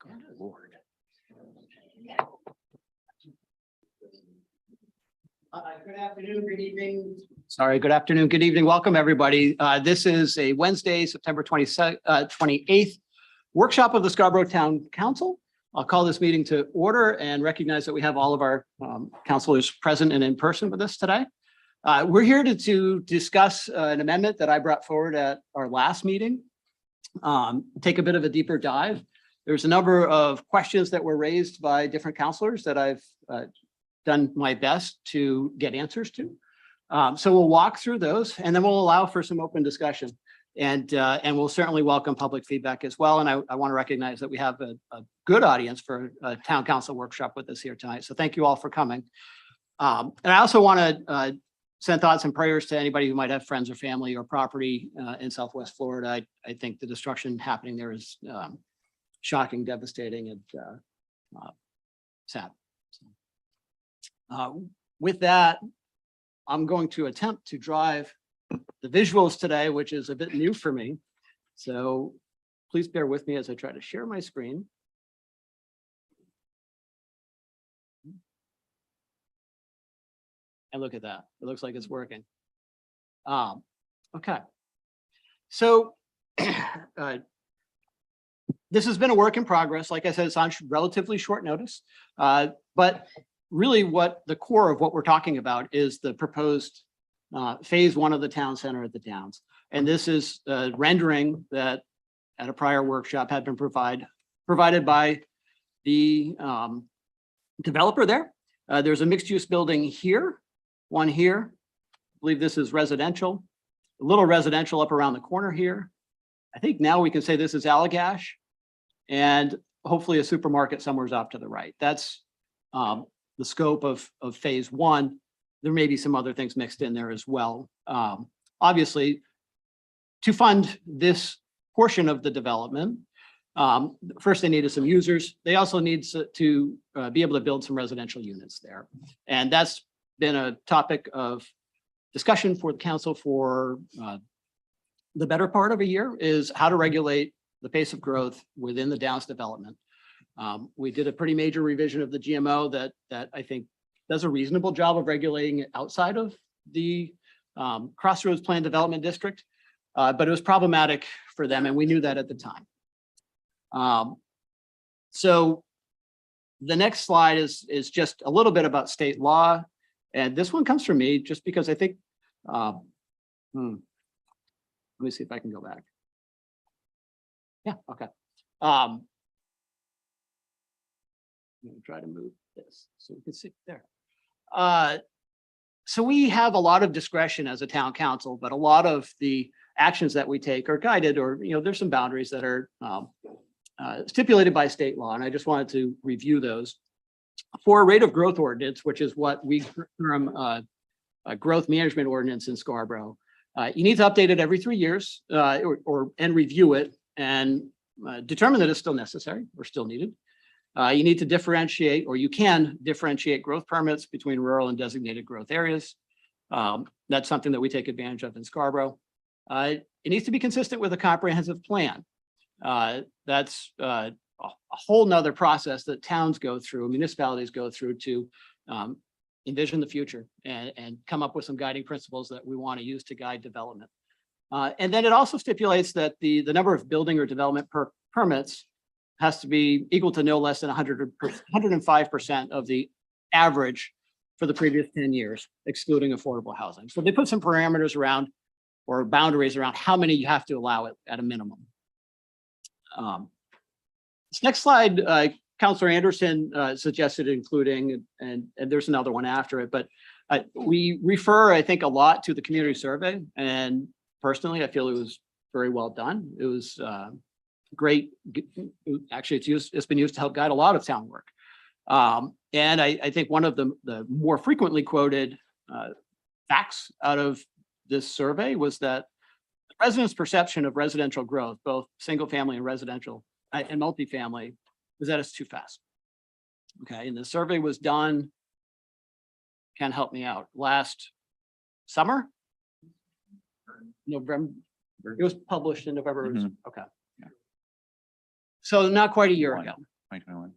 Good Lord. Good afternoon, good evening. Sorry, good afternoon, good evening. Welcome, everybody. This is a Wednesday, September 28th workshop of the Scarborough Town Council. I'll call this meeting to order and recognize that we have all of our councilors present and in person with us today. We're here to discuss an amendment that I brought forward at our last meeting. Take a bit of a deeper dive. There's a number of questions that were raised by different councilors that I've done my best to get answers to. So we'll walk through those and then we'll allow for some open discussion. And we'll certainly welcome public feedback as well. And I want to recognize that we have a good audience for a town council workshop with us here tonight. So thank you all for coming. And I also want to send thoughts and prayers to anybody who might have friends or family or property in Southwest Florida. I think the destruction happening there is shocking, devastating, and sad. With that, I'm going to attempt to drive the visuals today, which is a bit new for me. So please bear with me as I try to share my screen. And look at that. It looks like it's working. Okay. So this has been a work in progress. Like I said, it's on relatively short notice. But really what the core of what we're talking about is the proposed phase one of the town center at the Downs. And this is rendering that at a prior workshop had been provided by the developer there. There's a mixed use building here, one here. I believe this is residential, a little residential up around the corner here. I think now we can say this is Allagash and hopefully a supermarket somewhere's off to the right. That's the scope of phase one. There may be some other things mixed in there as well. Obviously, to fund this portion of the development, first they needed some users. They also need to be able to build some residential units there. And that's been a topic of discussion for the council for the better part of a year, is how to regulate the pace of growth within the Downs development. We did a pretty major revision of the GMO that I think does a reasonable job of regulating it outside of the Crossroads Plan Development District, but it was problematic for them, and we knew that at the time. So the next slide is just a little bit about state law, and this one comes from me just because I think, let me see if I can go back. Yeah, okay. I'm gonna try to move this so we can see there. So we have a lot of discretion as a town council, but a lot of the actions that we take are guided, or there's some boundaries that are stipulated by state law, and I just wanted to review those. For a rate of growth ordinance, which is what we term a growth management ordinance in Scarborough, you need to update it every 3 years and review it and determine that it's still necessary or still needed. You need to differentiate, or you can differentiate growth permits between rural and designated growth areas. That's something that we take advantage of in Scarborough. It needs to be consistent with a comprehensive plan. That's a whole nother process that towns go through, municipalities go through to envision the future and come up with some guiding principles that we want to use to guide development. And then it also stipulates that the number of building or development permits has to be equal to no less than 105% of the average for the previous 10 years, excluding affordable housing. So they put some parameters around, or boundaries around, how many you have to allow it at a minimum. This next slide, Councillor Anderson suggested including, and there's another one after it, but we refer, I think, a lot to the community survey, and personally, I feel it was very well done. It was great. Actually, it's been used to help guide a lot of town work. And I think one of the more frequently quoted facts out of this survey was that the residents' perception of residential growth, both single family and residential and multifamily, was that it's too fast. Okay, and the survey was done, can help me out, last summer, November. It was published in November. Okay. So not quite a year ago. 2021.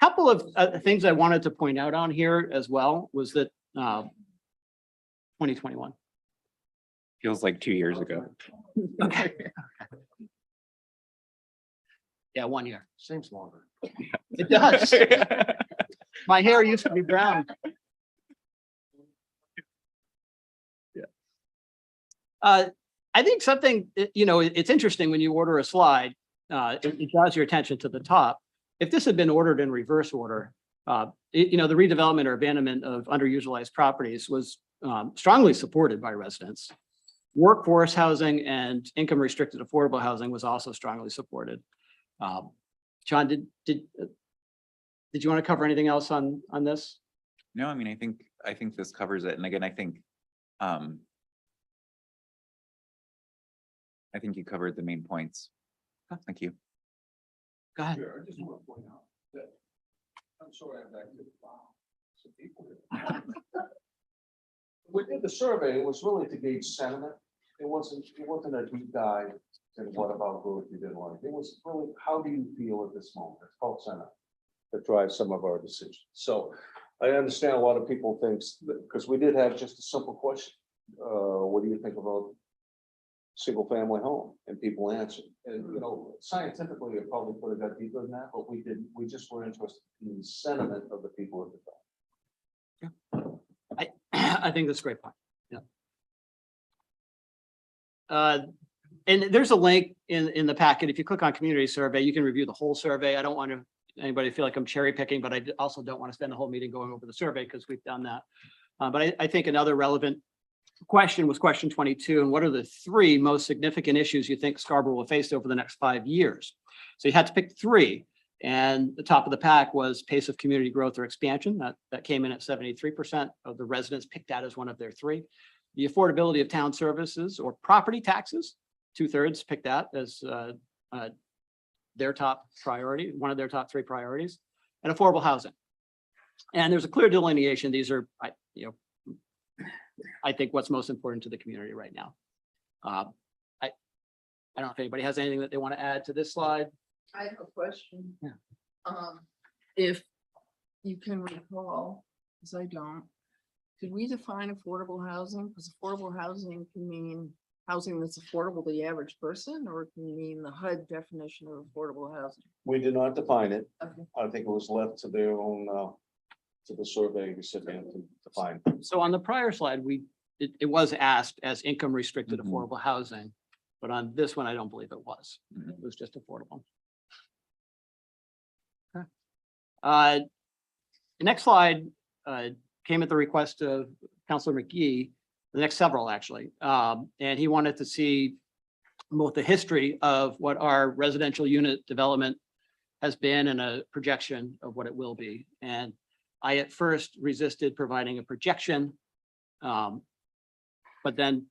Couple of things I wanted to point out on here as well was that 2021. Feels like 2 years ago. Okay. Yeah, 1 year. Seems longer. It does. My hair used to be brown. Yeah. I think something, it's interesting when you order a slide, it draws your attention to the top. If this had been ordered in reverse order, the redevelopment or abandonment of underutilized properties was strongly supported by residents. Workforce housing and income restricted affordable housing was also strongly supported. John, did you want to cover anything else on this? No, I mean, I think this covers it. And again, I think you covered the main points. Thank you. Go ahead. Sure, I just want to point out that, I'm sorry, I'm back to some people here. We did the survey, it was really to gauge sentiment. It wasn't a deep dive and what about growth you didn't like. It was really, how do you feel at this moment? It's called sentiment that drives some of our decisions. So I understand a lot of people think, because we did have just a simple question. What do you think about single family home? And people answered. And scientifically, it probably could have got deeper than that, but we didn't. We just were interested in the sentiment of the people at the time. Yeah. I think that's a great point. Yeah. And there's a link in the packet. If you click on community survey, you can review the whole survey. I don't want anybody to feel like I'm cherry picking, but I also don't want to spend the whole meeting going over the survey because we've done that. But I think another relevant question was question 22. And what are the 3 most significant issues you think Scarborough will face over the next 5 years? So you had to pick 3. And the top of the pack was pace of community growth or expansion. That came in at 73% of the residents picked that as one of their 3. The affordability of town services or property taxes, 2/3 picked that as their top priority, one of their top 3 priorities, and affordable housing. And there's a clear delineation. These are, I think what's most important to the community right now. I don't know if anybody has anything that they want to add to this slide. I have a question. Yeah. If you can recall, because I don't, could we define affordable housing? Because affordable housing can mean housing that's affordable to the average person, or it can mean the HUD definition of affordable housing. We did not define it. Okay. I think it was left to their own, to the survey recipient to define. So on the prior slide, it was asked as income restricted affordable housing, but on this one, I don't believe it was. It was just affordable. Okay. The next slide came at the request of Councilor McGee, the next several actually, and he wanted to see both the history of what our residential unit development has been and a projection of what it will be. And I at first resisted providing a projection, but then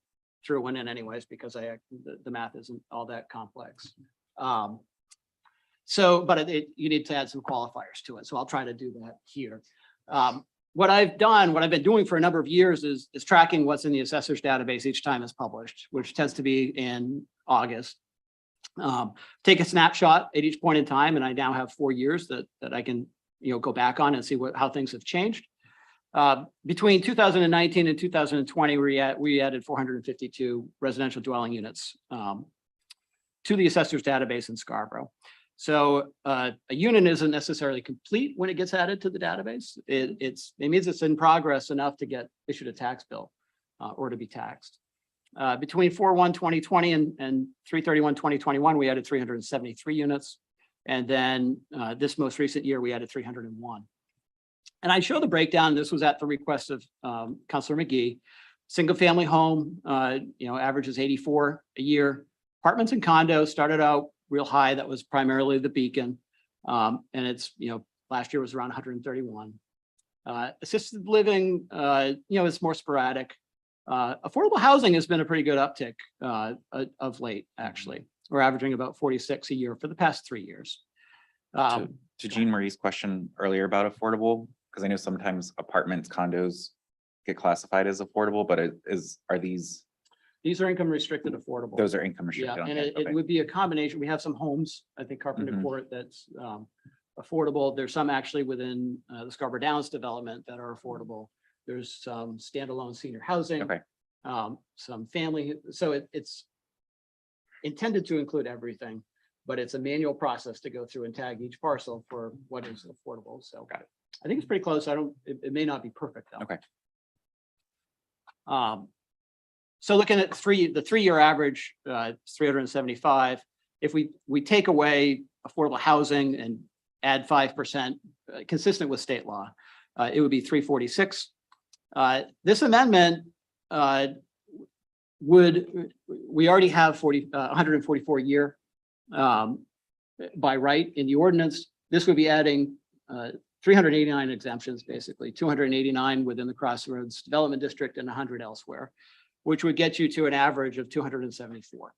threw one in anyways because the math isn't all that complex. But you need to add some qualifiers to it. So I'll try to do that here. What I've been doing for a number of years is tracking what's in the assessor's database each time it's published, which tends to be in August. Take a snapshot at each point in time, and I now have 4 years that I can go back on and see how things have changed. Between 2019 and 2020, we added 452 residential dwelling units to the assessor's database in Scarborough. So a unit isn't necessarily complete when it gets added to the database. It means it's in progress enough to get issued a tax bill or to be taxed. Between 4/1/2020 and 3/31/2021, we added 373 units. And then this most recent year, we added 301. And I show the breakdown. This was at the request of Councilor McGee. Single family home, averages 84 a year. Apartments and condos started out real high. That was primarily the Beacon. And it's, last year was around 131. Assisted living, it's more sporadic. Affordable housing has been a pretty good uptick of late, actually. We're averaging about 46 a year for the past 3 years. To Jean Marie's question earlier about affordable, because I know sometimes apartments, condos get classified as affordable, but are these These are income restricted affordable. Those are income Yeah, restricted. and okay, it okay. would be a combination. We have some homes, I think Carpenter Mhm. Court, that's affordable. There's some actually within the Scarborough Downs development that are affordable. There's some standalone senior housing. Okay. Some family, so it's intended to include everything, but it's a manual process to go through and tag each parcel for what is affordable. So Got it. I think it's pretty close. It may not be perfect though. Okay. So looking at the 3-year average, 375. If we take away affordable housing and add 5%, consistent with state law, it would be 346. This amendment we already have 144 year by right in the ordinance. This would be adding 389 exemptions, basically 289 within the Crossroads Development District and 100 elsewhere, which would get you to an average of 274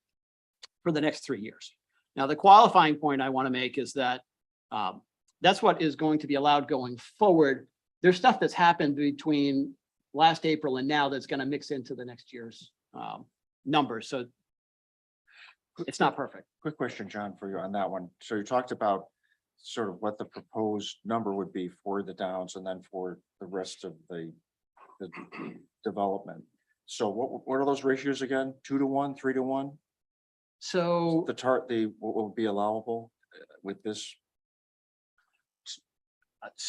for the next 3 years. Now, the qualifying point I want to make is that that's what is going to be allowed going forward. There's stuff that's happened between last April and now that's going to mix into the next year's numbers. So it's not perfect. Quick question, John, for you on that one. So you talked about sort of what the proposed number would be for the Downs and then for the rest of the development. So what are those ratios again? 2 to 1, 3 to 1? So What would be allowable with this?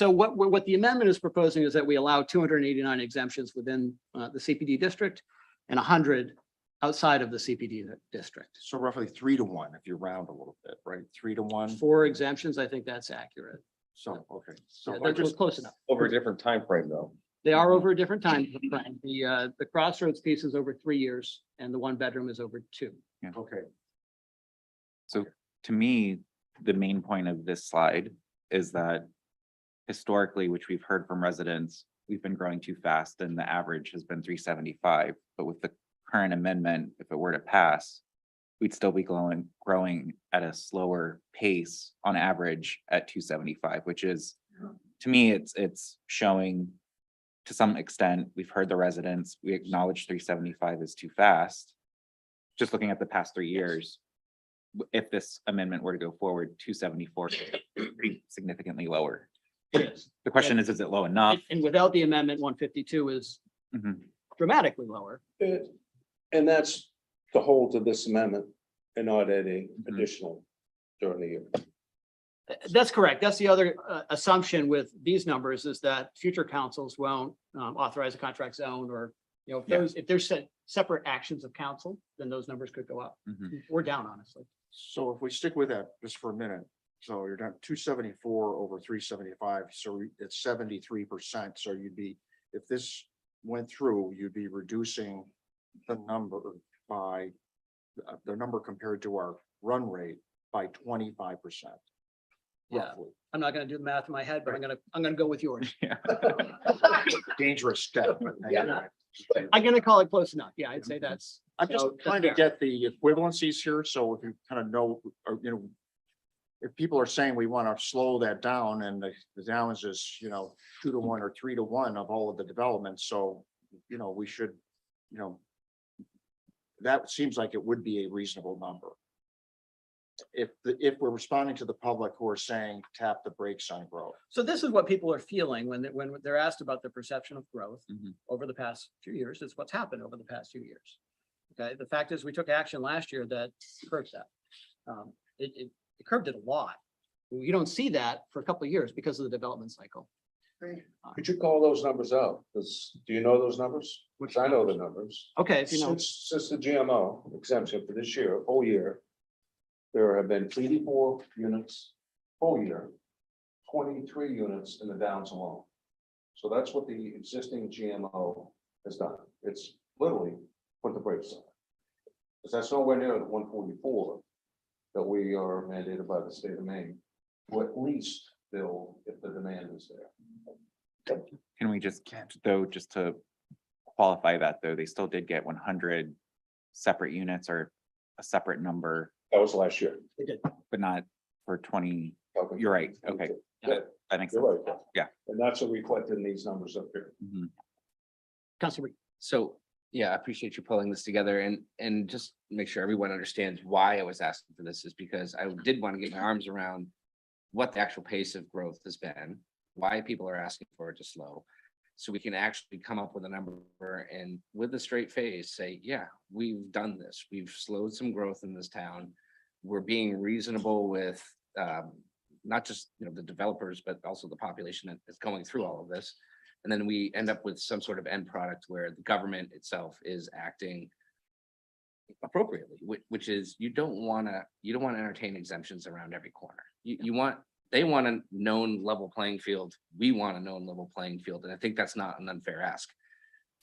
what the amendment is proposing is that we allow 289 exemptions within the CPD district and 100 outside of the CPD district. So roughly 3 to 1, if you round a little bit, right? 3 to 1. 4 exemptions, I think that's accurate. So, okay. Yeah, So I that's just, close enough. Over a different time frame, though. They are over a different time frame. The Crossroads piece is over 3 years and the 1-bedroom is over 2. okay. So to me, the main point of this slide is that historically, which we've heard from residents, we've been growing too fast and the average has been 375. But with the current amendment, if it were to pass, we'd still be growing at a slower pace on average at 275, which is, to me, it's showing to some extent, we've heard the residents, we acknowledge 375 is too fast. Just looking at the past 3 years, if this amendment were to go forward, 274 is pretty significantly lower. It is. The question is it low enough? And without the amendment, 152 is Mhm. dramatically lower. And that's the hold of this amendment and not any Mhm. additional during the year. That's correct. That's the other assumption with these numbers is that future councils won't authorize a contract zone or, Yeah. if there's separate actions of council, then those numbers could go up. Mhm. We're down, honestly. So if we stick with that just for a minute, so you're down 274 over 375, so it's 73%. So if this went through, you'd be reducing the number by the number compared to our run rate by 25%. Yeah. roughly. I'm not gonna do the math in my head, but I'm gonna go with yours. Yeah. Dangerous step. but Yeah. I'm gonna call it close enough. Yeah, I'd say that's. I'm just that's trying to fair. get the equivalencies here, so if you kind of know, or, if people are saying we want to slow that down and the Downs is, 2 to 1 or 3 to 1 of all of the developments, so, we should, that seems like it would be a reasonable number. If we're responding to the public who are saying tap the brakes on growth. So this is what people are feeling when they're asked about the perception of growth Mhm. over the past few years. It's what's happened over the past few years. Okay, the fact is we took action last year that curbs that. It curbed it a lot. You don't see that for a couple of years because of the development cycle. Could you call those numbers out? Do you know those numbers? Which I know the numbers. Okay, if you know, Since the GMO exemption for this year, whole year, there have been 84 units whole year, 23 units in the Downs alone. So that's what the existing GMO has done. It's literally put the brakes on. Because that's nowhere near the 144 that we are mandated by the state of Maine, or at least build if the demand is there. Can we just to qualify that though, they still did get 100 separate units or a separate number, That was last year. they did. but not for 20. Okay. You're right. Okay. Yeah, That makes sense. you're right. Yeah. And that's what reflected in these numbers up here. Mhm. Councilor, So Yeah, I appreciate you pulling this together and just make sure everyone understands why I was asking for this is because I did want to get my arms around what the actual pace of growth has been, why people are asking for it to slow. So we can actually come up with a number and with a straight face say, yeah, we've done this. We've slowed some growth in this town. We're being reasonable with not just, the developers, but also the population that is going through all of this. And then we end up with some sort of end product where the government itself is acting appropriately, which is you don't want to entertain exemptions around every corner. They want a known level playing field. We want a known level playing field. And I think that's not an unfair ask.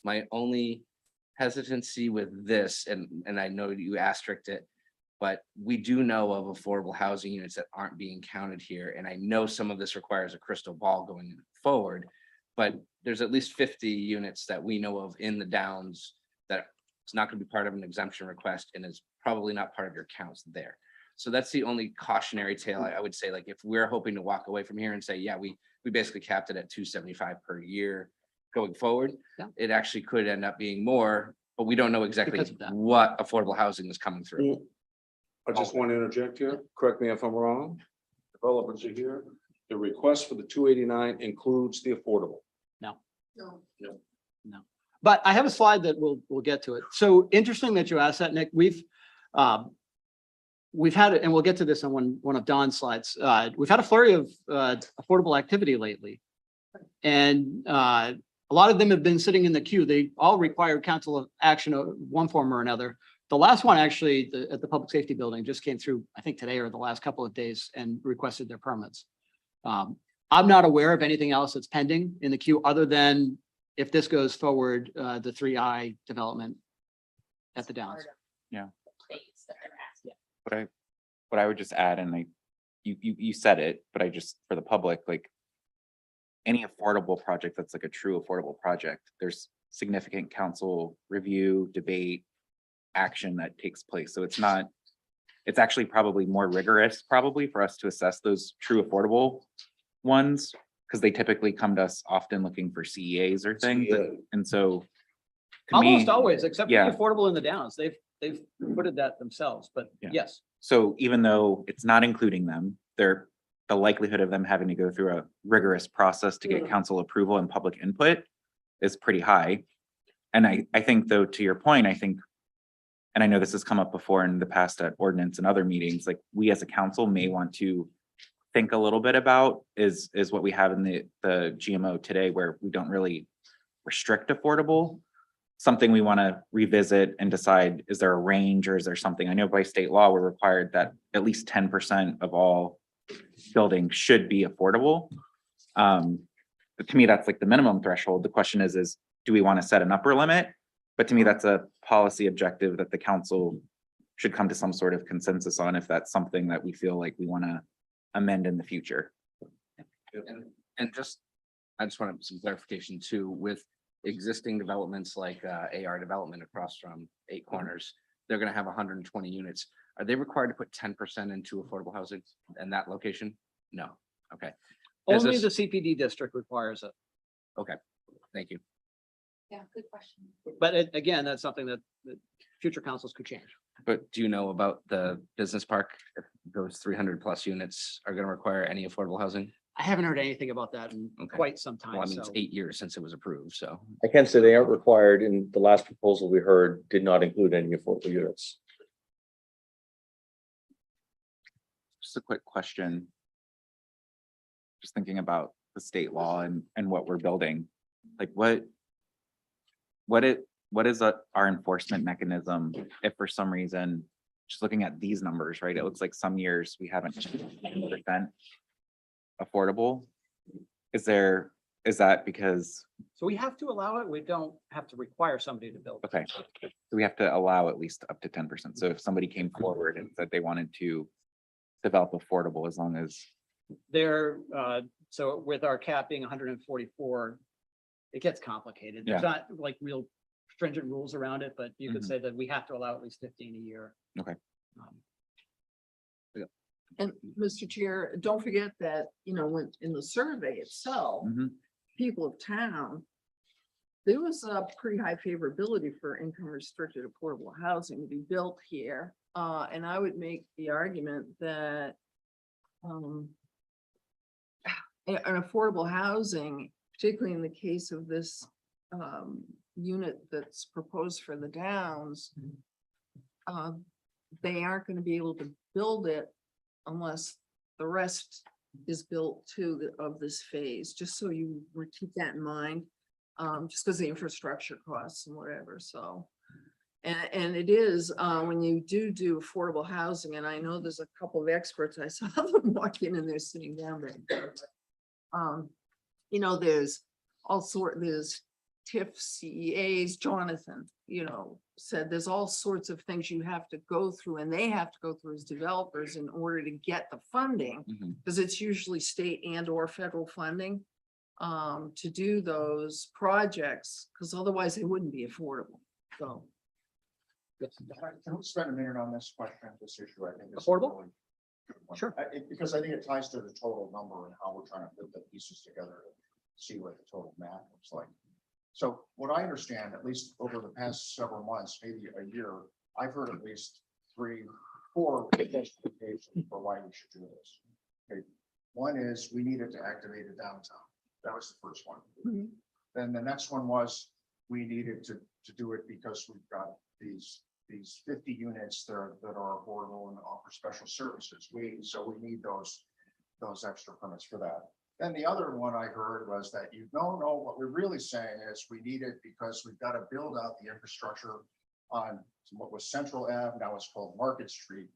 My only hesitancy with this, and I know you asterisked it, but we do know of affordable housing units that aren't being counted here. And I know some of this requires a crystal ball going forward, but there's at least 50 units that we know of in the Downs that it's not going to be part of an exemption request and is probably not part of your counts there. So that's the only cautionary tale I would say, like if we're hoping to walk away from here and say, yeah, we basically capped it at 275 per year going forward. Yeah. It actually could end up being more, but we don't know exactly Because of that. what affordable housing is coming through. I just want to interject here, correct me if I'm wrong. Developers are here. The request for the 289 includes the affordable. But I have a slide that we'll get to it. So interesting that you asked that, Nick. We've had it, and we'll get to this on one of Don's slides. We've had a flurry of affordable activity lately. And a lot of them have been sitting in the queue. They all require council of action of one form or another. The last one actually at the public safety building just came through, I think today or the last couple of days, and requested their permits. I'm not aware of anything else that's pending in the queue other than if this goes forward, the 3I development at the Downs. What I would just add, and you said it, but I just, for the public, like any affordable project that's like a true affordable project, there's significant council review, debate, action that takes place. So it's actually probably more rigorous probably for us to assess those true affordable ones, because they typically come to us often looking for CEAs or things. CEA. And so to me, Almost always, except for yeah. the affordable in the Downs. They've put that themselves, but Yeah. yes. so even though it's not including them, the likelihood of them having to go through a rigorous process to get council approval and public input is pretty high. And I think though, to your point, and I know this has come up before in the past at ordinance and other meetings, like we as a council may want to think a little bit about is what we have in the GMO today, where we don't really restrict affordable. Something we want to revisit and decide, is there a range or is there something? I know by state law, we're required that at least 10% of all buildings should be affordable. But to me, that's like the minimum threshold. The question is do we want to set an upper limit? But to me, that's a policy objective that the council should come to some sort of consensus on, if that's something that we feel like we want to amend in the future. And I just want some clarification too, with existing developments like AR development across from 8 Corners, they're gonna have 120 units. Are they required to put 10% into affordable housing in that location? No, okay. Is Only this- the CPD district requires it. Okay, thank you. Yeah, good question. But again, that's something that future councils could change. But do you know about the business park? If those 300+ units are gonna require any affordable housing? I haven't heard anything about that in Okay. quite some time. Well, I mean, it's So 8 years since it was approved, so. I can say they aren't required, and the last proposal we heard did not include any affordable units. Just a quick question. Just thinking about the state law and what we're building, like what is our enforcement mechanism if for some reason, just looking at these numbers, right? It looks like some years we haven't 10% affordable. Is that because, So we have to allow it. We don't have to require somebody to build. okay, so we have to allow at least up to 10%. So if somebody came forward and said they wanted to develop affordable, as long as, So with our cap being 144, it gets complicated. There's not like real stringent rules around it, but you could Mhm. say that we have to allow at least 15 a year. Okay. And Mr. Chair, don't forget that, when in the survey itself, Mhm. people of town there was a pretty high favorability for income restricted affordable housing to be built here. And I would make the argument that an affordable housing, particularly in the case of this unit that's proposed for the Downs, they aren't going to be able to build it unless the rest is built too of this phase, just so you would keep that in mind. Just because the infrastructure costs and whatever, so. And it is, when you do affordable housing, and I know there's a couple of experts, I saw them walk in and they're sitting down there. You know, there's there's TIF CEAs, Jonathan, you know, said there's all sorts of things you have to go through, and they have to go through as developers in order to get the funding, because it's usually state and or federal funding to do those projects, because otherwise they wouldn't be affordable, so. Can we spend a minute on this question, this issue? I think. is a Affordable? really good one. Sure. Because I think it ties to the total number and how we're trying to put the pieces together to see what the total math looks like. So what I understand, at least over the past several months, maybe a year, I've heard at least 3, 4 justifications for why we should do this. Okay, one is we needed to activate a downtown. That was the first one. Mhm. Then the next one was we needed to do it because we've got these 50 units there that are affordable and offer special services. So we need those extra permits for that. Then the other one I heard was that no, what we're really saying is we need it because we've got to build out the infrastructure on what was Central Ave, now it's called Market Street.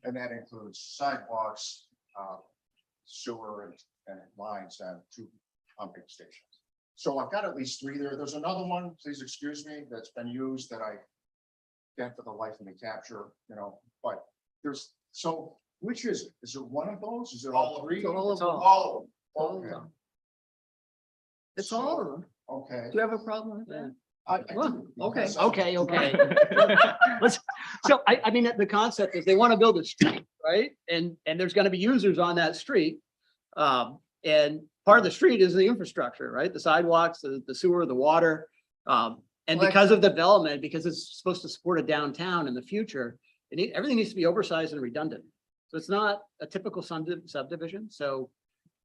And that includes sidewalks, sewer and lines and 2 pumping stations. So I've got at least 3 there. There's another one, please excuse me, that's been used that I can't for the life of me capture, you know, but so which is it? Is it one of those? Is it all 3? It's all of them. All of them. All of Okay. them. It's all of them. Okay. Do you have a problem with that? I Well, do, okay. because I- Okay. So I mean, the concept is they want to build a street, right? And there's going to be users on that street. And part of the street is the infrastructure, right? The sidewalks, the sewer, the water. And because of development, because it's supposed to support a downtown in the future, everything needs to be oversized and redundant. So it's not a typical subdivision. So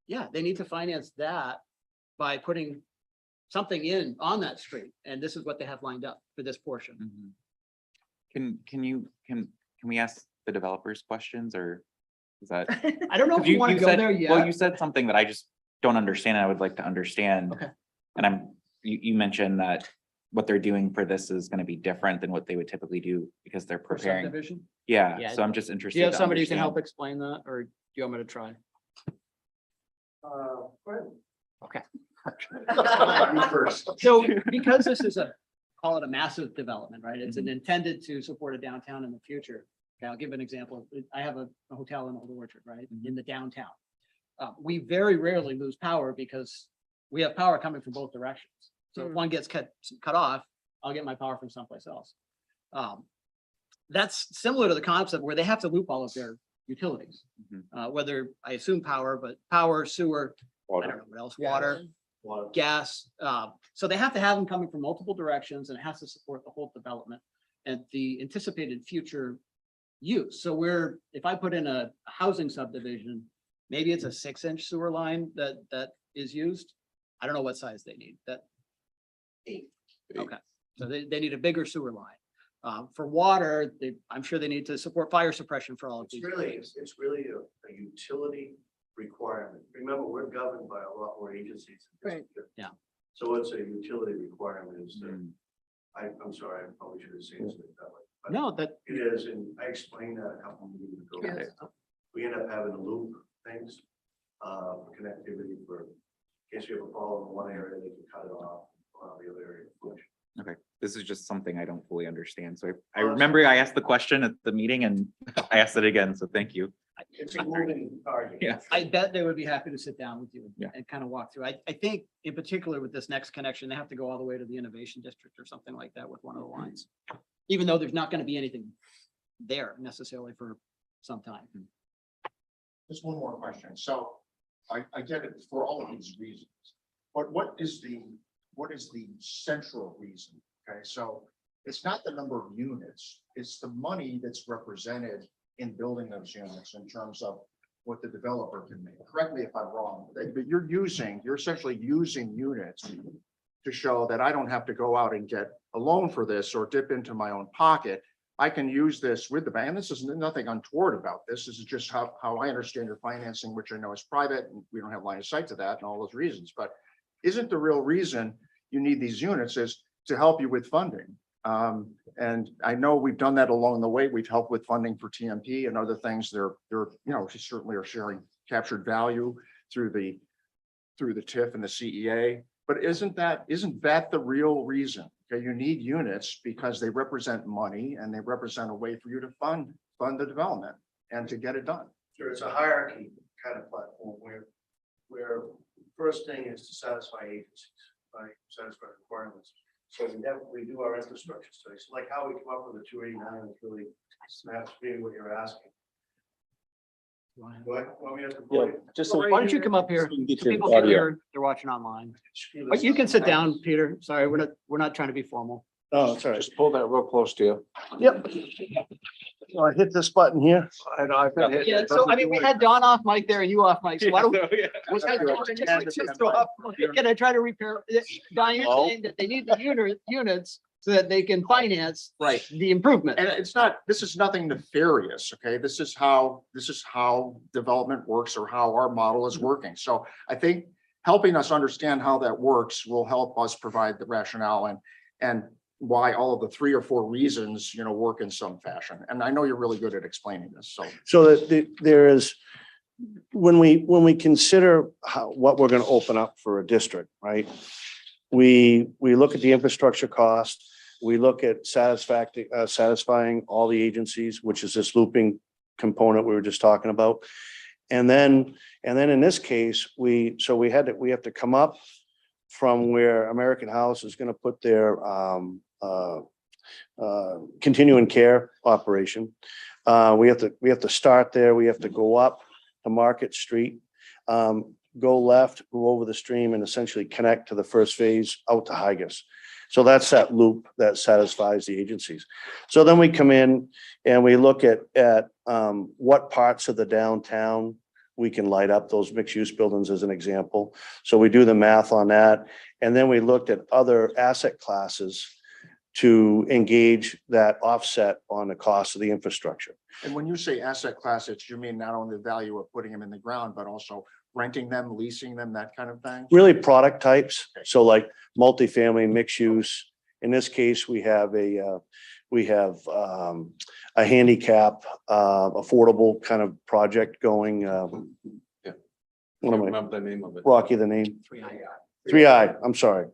yeah, they need to finance that by putting something in on that street. And this is what they have lined up for this portion. Can we ask the developers questions, or is that? I don't know if you want to go said- there Well, yet. you said something that I just don't understand, and I would like to understand. Okay. And you mentioned that what they're doing for this is gonna be different than what they would typically do because they're For preparing. subdivision. Yeah, Yeah. so I'm just interested. Do you have to somebody who can help understand. explain that, or do you want me to try? Okay. You first. So because this is call it a massive development, right? It's an intended to support a downtown in the future. Okay, I'll give an example. I have a hotel in Old Orchard, right, in the downtown. We very rarely lose power because we have power coming from both directions. So if one gets cut off, I'll get my power from someplace else. That's similar to the concept where they have to loop all of their utilities. Whether, I assume power, but power, sewer, I don't know what else, water, gas. So they have to have them coming from multiple directions, and it has to support the whole development and the anticipated future use. So if I put in a housing subdivision, maybe it's a 6-inch sewer line that is used. I don't know what size they need. Okay, so they need a bigger sewer line. For water, I'm sure they need to support fire suppression for all of these. It's really a utility requirement. Remember, we're governed by a lot more agencies. Right. Yeah. So it's a utility requirement instead. Mm. I'm sorry, I probably should have said it that way. But No, that, it is, and I explained that a couple of meetings ago. Yes. We end up having to loop things for connectivity in case we have a problem in one area, they can cut it off on the other area. Okay, this is just something I don't fully understand. So I remember I asked the question at the meeting and I asked it again, so thank you. It's a moving target. Yeah. I bet they would be happy to sit down with you Yeah. and kind of walk through. I think in particular with this next connection, they have to go all the way to the innovation district or something like that with one of the lines. Even though there's not going to be anything there necessarily for some time. Just one more question. So I get it for all of these reasons, but what is the what is the central reason? Okay, so it's not the number of units, it's the money that's represented in building those units in terms of what the developer can make. Correct me if I'm wrong, but you're essentially using units to show that I don't have to go out and get a loan for this or dip into my own pocket. I can use this with the bank. And this is nothing untoward about this. This is just how I understand your financing, which I know is private, and we don't have line of sight to that and all those reasons. But isn't the real reason you need these units is to help you with funding? And I know we've done that along the way. We've helped with funding for TMP and other things. They're certainly are sharing captured value through the TIF and the CEA. But isn't that the real reason? Okay, you need units because they represent money and they represent a way for you to fund the development and to get it done. Sure, it's a hierarchy kind of platform where first thing is to satisfy agencies, right? Satisfy requirements. So we do our infrastructure studies, like how we come up with the 289 is really snaps being what you're asking. What we have to. Yeah, just so. Why don't you come up here? we can get So your people can audio. hear, they're watching online. But you can sit down, Peter. Sorry, we're not trying to be formal. Oh, it's all right. Just pull that real close to you. Yep. I hit this button here. I know, I've been hitting Yeah, it. so I mean, we had Don off mic there and you off mic, so why don't we? Can I try to repair? Don, you're saying that they need the units so that they can finance Right. the improvement. And this is nothing nefarious, okay? This is how development works or how our model is working. So I think helping us understand how that works will help us provide the rationale and why all of the 3 or 4 reasons, work in some fashion. And I know you're really good at explaining this, so. So that there is, when we consider what we're going to open up for a district, right? We look at the infrastructure cost, we look at satisfying all the agencies, which is this looping component we were just talking about. And then in this case, we have to come up from where American House is going to put their continuing care operation. We have to start there. We have to go up to Market Street, go left, go over the stream, and essentially connect to the first phase out to Higas. So that's that loop that satisfies the agencies. So then we come in and we look at what parts of the downtown we can light up, those mixed-use buildings as an example. So we do the math on that. And then we looked at other asset classes to engage that offset on the cost of the infrastructure. And when you say asset classes, you mean not only the value of putting them in the ground, but also renting them, leasing them, that kind of thing? Really product types. So like multifamily, mixed use. In this case, we have a handicap, affordable kind of project going. What am I, Remember the name of it. Rocky, the name? 3I, I'm sorry.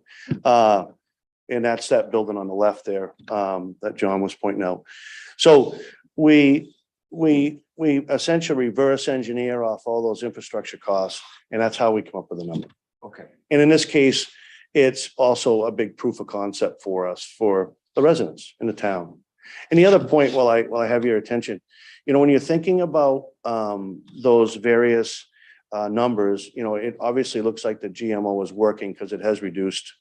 And that's that building on the left there, that John was pointing out. So we essentially reverse engineer off all those infrastructure costs, and that's how we come up with a number. Okay. And in this case, it's also a big proof of concept for us, for the residents in the town. And the other point, while I have your attention, when you're thinking about those various numbers, it obviously looks like the GMO is working because it has reduced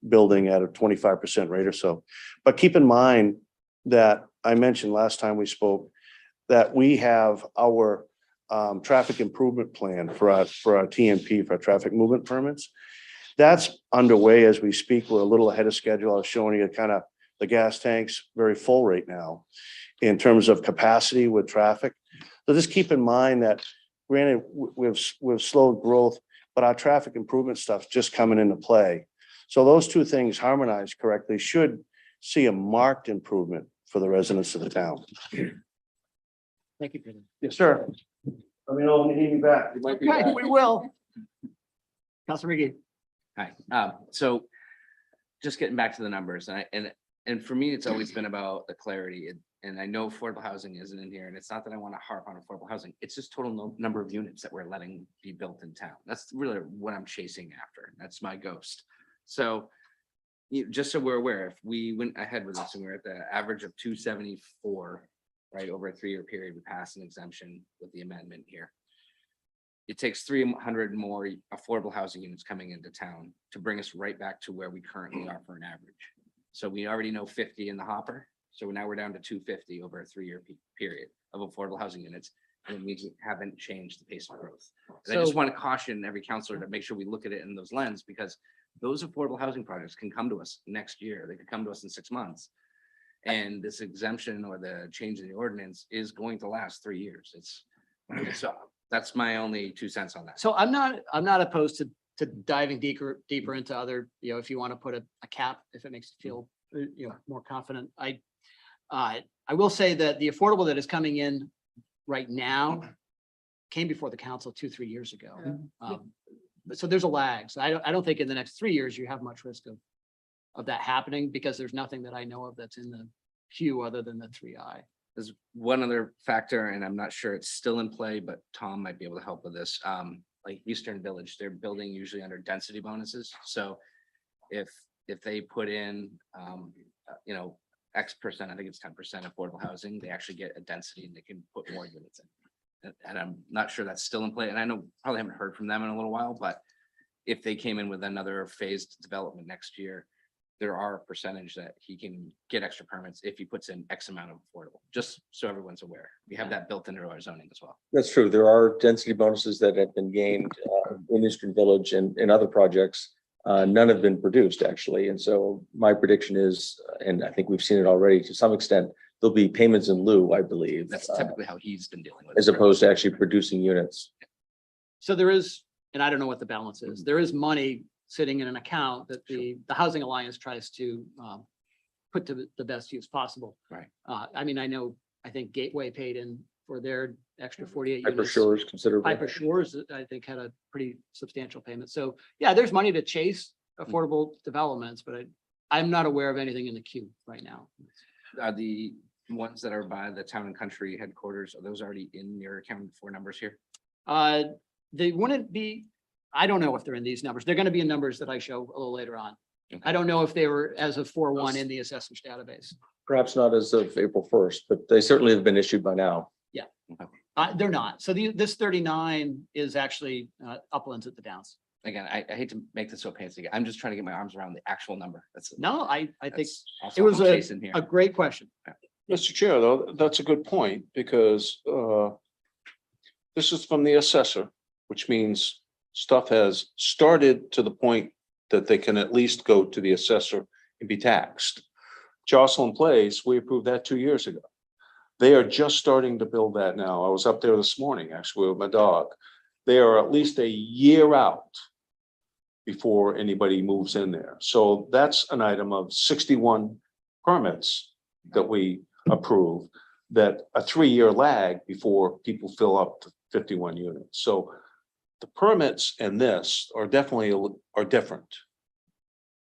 building at a 25% rate or so. But keep in mind that I mentioned last time we spoke that we have our traffic improvement plan for our TMP, for our traffic movement permits. That's underway as we speak. We're a little ahead of schedule. I was showing you kind of the gas tanks very full right now in terms of capacity with traffic. So just keep in mind that granted we've slowed growth, but our traffic improvement stuff's just coming into play. So those two things harmonized correctly should see a marked improvement for the residents of the town. Thank you, Peter. Yes, sir. Let me know when you need me back. You might be Okay, back. we will. Councilor McGee. Hi, so just getting back to the numbers, and for me, it's always been about the clarity, and I know affordable housing isn't in here, and it's not that I want to harp on affordable housing, it's just total number of units that we're letting be built in town. That's really what I'm chasing after. That's my ghost. So just so we're aware, if we went ahead with this and we're at the average of 274, right, over a 3-year period, we passed an exemption with the amendment here. it takes 300 more affordable housing units coming into town to bring us right back to where we currently are for an average. So we already know 50 in the hopper. So now we're down to 250 over a 3-year period of affordable housing units. And we haven't changed the pace of growth. And I just So- want to caution every counselor to make sure we look at it in those lens, because those affordable housing projects can come to us next year. They could come to us in 6 months. And this exemption or the change in the ordinance is going to last 3 years. So that's my only 2 cents on that. So I'm not opposed to diving deeper into other, if you want to put a cap, if it makes you feel, more confident. I will say that the affordable that is coming in right now came before the council 2-3 years ago. So there's a lag. So I don't think in the next 3 years you have much risk of that happening, because there's nothing that I know of that's in the queue other than the 3I. There's one other factor, and I'm not sure it's still in play, but Tom might be able to help with this. Like Eastern Village, they're building usually under density bonuses. So if they put in, X%, I think it's 10% affordable housing, they actually get a density and they can put more units in. And I'm not sure that's still in play. And I know probably haven't heard from them in a little while, but if they came in with another phased development next year, there are a percentage that he can get extra permits if he puts in X amount of affordable, just so everyone's aware. We have that built into our zoning as well. That's true. There are density bonuses that have been gained in Eastern Village and in other projects. None have been produced, actually. And so my prediction is, and I think we've seen it already to some extent, there'll be payments in lieu, I believe, That's typically how he's been dealing with as it. opposed to actually producing units. So there is, and I don't know what the balance is, there is money sitting in an account that the Housing Alliance tries to put to the best use possible. Right. I think Gateway paid in for their extra 48 Hyper units. Shores considerably. Piper Shores, I think, had a pretty substantial payment. So yeah, there's money to chase affordable developments, but I'm not aware of anything in the queue right now. Are the ones that are by the Town and Country headquarters, are those already in your accounting for numbers here? They wouldn't be, I don't know if they're in these numbers. They're going to be in numbers that I show a little later on. Okay. I don't know if they were as of 4/1 in the assessors database. Perhaps not as of April 1st, but they certainly have been issued by now. They're not. So this 39 is actually uplands at the Downs. Again, I hate to make this so fancy. I'm just trying to get my arms around the actual number. That's. No, I think that's also it was what I'm chasing here. a great question. Mr. Chair, though, that's a good point, because this is from the assessor, which means stuff has started to the point that they can at least go to the assessor and be taxed. Jocelyn Place, we approved that 2 years ago. They are just starting to build that now. I was up there this morning, actually, with my dog. They are at least a year out before anybody moves in there. So that's an item of 61 permits that we approve, that a 3-year lag before people fill up to 51 units. So the permits and this are definitely are different.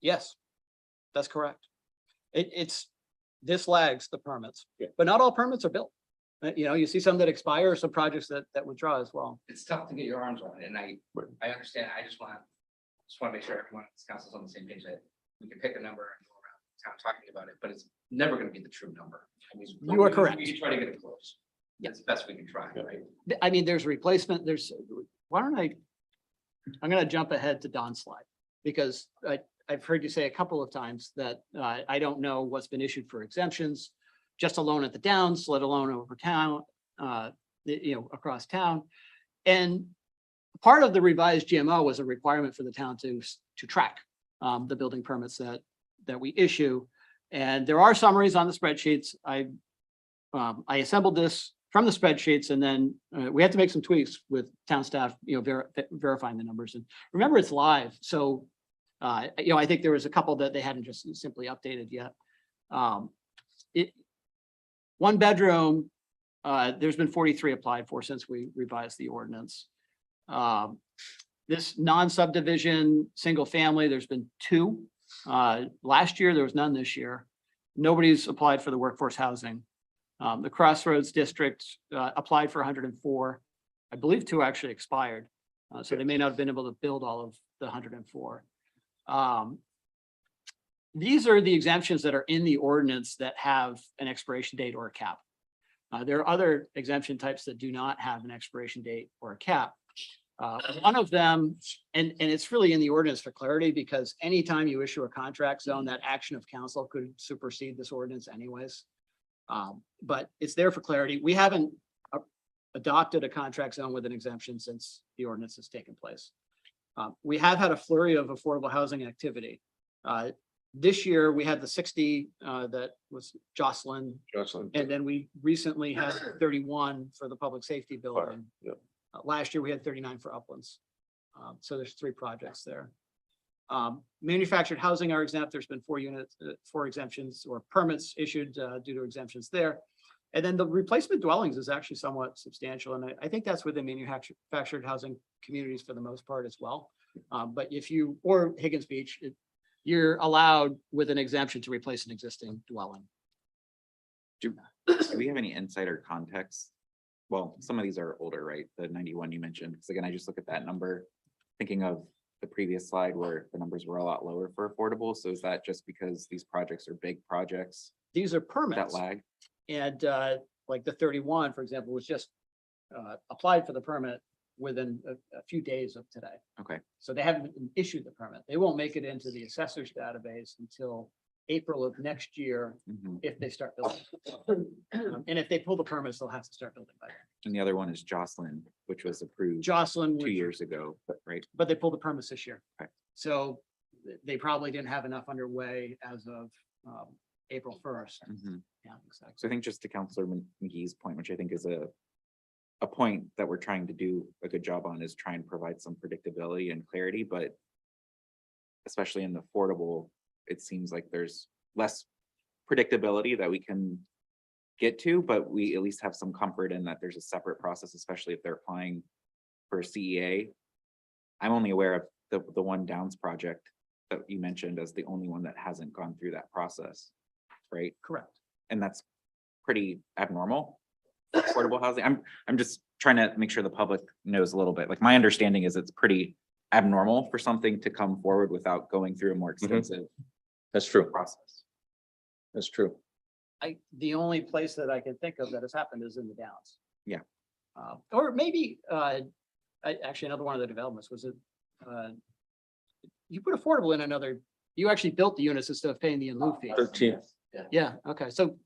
Yes, that's correct. This lags the permits, Yeah. but not all permits are built. You see some that expire, some projects that withdraw as well. It's tough to get your arms around it, and I understand. I just want to make sure everyone in this council is on the same page, that we can pick a number and go around town talking about it, but it's never going to be the true number. I mean, You are correct. We can try to get it close. That's the best we can try, Yeah. right? There's replacement, I'm going to jump ahead to Don's slide, because I've heard you say a couple of times that I don't know what's been issued for exemptions, just alone at the Downs, let alone over town, across town. And part of the revised GMO was a requirement for the town to track the building permits that we issue. And there are summaries on the spreadsheets. I assembled this from the spreadsheets, and then we had to make some tweaks with town staff, verifying the numbers. And remember, it's live. So, I think there was a couple that they hadn't just simply updated yet. One bedroom, there's been 43 applied for since we revised the ordinance. This non-subdivision, single family, there's been 2. Last year, there was none this year. Nobody's applied for the workforce housing. The Crossroads District applied for 104. I believe 2 actually expired. So they may not have been able to build all of the 104. These are the exemptions that are in the ordinance that have an expiration date or a cap. There are other exemption types that do not have an expiration date or a cap. One of them, and it's really in the ordinance for clarity, because anytime you issue a contract zone, that action of council could supersede this ordinance anyways. But it's there for clarity. We haven't adopted a contract zone with an exemption since the ordinance has taken place. We have had a flurry of affordable housing activity. This year, we had the 60 that was Jocelyn, and then we recently had 31 for the public safety building. Yep. Last year, we had 39 for Uplands. So there's 3 projects there. Manufactured housing are exempt. There's been 4 units, 4 exemptions or permits issued due to exemptions there. And then the replacement dwellings is actually somewhat substantial. And I think that's within manufactured housing communities for the most part as well. But if you, or Higgins Beach, you're allowed with an exemption to replace an existing dwelling. Do we have any insight or context? Well, some of these are older, right? The 91 you mentioned, because again, I just look at that number, thinking of the previous slide where the numbers were a lot lower for affordable. So is that just because these projects are big projects These are that permits. lag? And like the 31, for example, was just applied for the permit within a few days of today. Okay. So they haven't issued the permit. They won't make it into the assessor's database until April of next year Mhm. if they start building. And if they pull the permits, they'll have to start building by then. And the other one is Jocelyn, which was approved Jocelyn, 2 years ago, right? but they pulled the permits this year. Okay. So they probably didn't have enough underway as of April 1st. Mhm. Yeah, exactly. So I think just to Counselor McGee's point, which I think is a point that we're trying to do a good job on, is try and provide some predictability and clarity, but especially in the affordable, it seems like there's less predictability that we can get to, but we at least have some comfort in that there's a separate process, especially if they're applying for a CEA. I'm only aware of the one Downs project that you mentioned as the only one that hasn't gone through that process, right? Correct. And that's pretty abnormal. for Affordable housing. I'm just trying to make sure the public knows a little bit. Like, my understanding is it's pretty abnormal for something to come forward without going through a more extensive That's true. process. That's true. The only place that I can think of that has happened is in the Downs. Yeah. Or maybe, actually another one of the developments was you put affordable in another, you actually built the units instead of paying the in lieu fee. 13. Yeah, okay, so,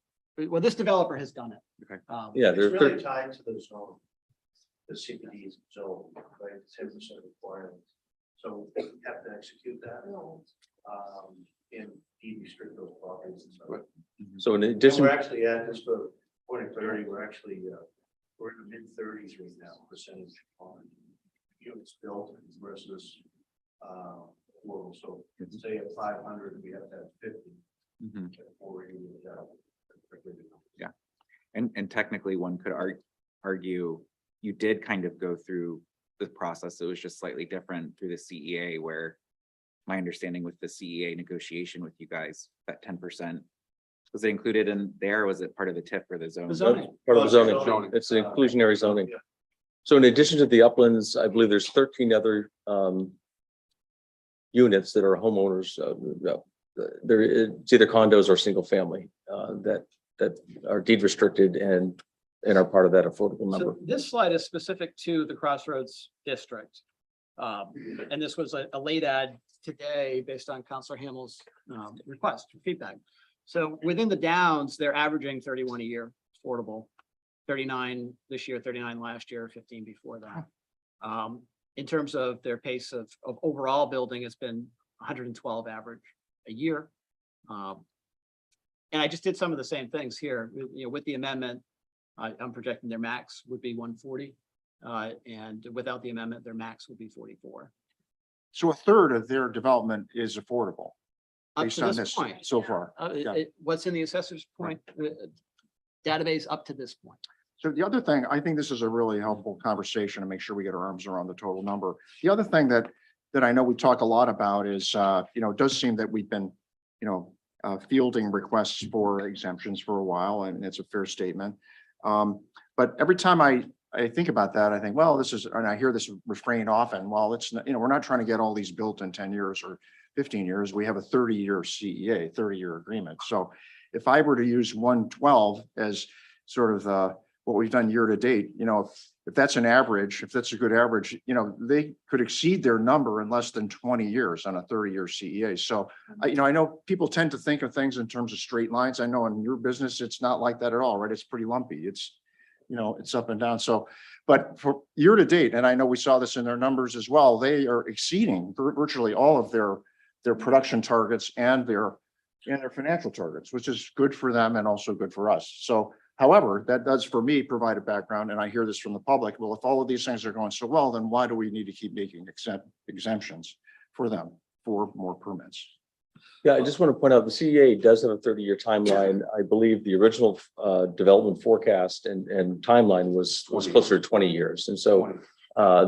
well, this developer has done it. Okay. Yeah, It's there's really tied to the zone. The CPD zone, right, 10% requirement. So we have to execute that. And restrict those properties and stuff. so in And addition, we're actually at this for 2030, we're actually, we're in the mid-30s right now, percentage on units built versus, affordable. So say at 500, we have to have 50. Mhm. Before we're even at that. Yeah. And technically, one could argue you did kind of go through the process. It was just slightly different through the CEA, where my understanding with the CEA negotiation with you guys, that 10%, was it included in there? Or was it part of the TIF or the zone? The zoning. part of the Zoning. zoning, it's an inclusionary zoning. Yeah. So in addition to the uplands, I believe there's 13 other units that are homeowners. It's either condos or single family that are deed restricted and are part of that affordable number. So this slide is specific to the Crossroads district. And this was a late ad today based on Counselor Hamill's request for feedback. So within the Downs, they're averaging 31 a year affordable, 39 this year, 39 last year, 15 before that. In terms of their pace of overall building, it's been 112 average a year. And I just did some of the same things here, with the amendment. I'm projecting their max would be 140. And without the amendment, their max would be 44. So a third of their development is affordable Up based to on this this point. so far. Yeah. What's in the assessor's point, database up to this point. So the other thing, I think this is a really helpful conversation to make sure we get our arms around the total number. The other thing that I know we talk a lot about is, it does seem that we've been, fielding requests for exemptions for a while, and it's a fair statement. But every time I think about that, I think, well, and I hear this refrain often, well, it's, we're not trying to get all these built in 10 years or 15 years. We have a 30-year CEA, 30-year agreement. So if I were to use 112 as sort of what we've done year to date, if that's an average, if that's a good average, they could exceed their number in less than 20 years on a 30-year CEA. So, I know people tend to think of things in terms of straight lines. I know in your business, it's not like that at all, right? It's pretty lumpy. It's up and down. So, but for year to date, and I know we saw this in their numbers as well, they are exceeding virtually all of their production targets and their financial targets, which is good for them and also good for us. So, however, that does for me provide a background, and I hear this from the public. Well, if all of these things are going so well, then why do we need to keep making exemptions for them for more permits? Yeah, I just want to point out the CEA does have a 30-year timeline. I believe the original development forecast and timeline was closer to 20 years. And so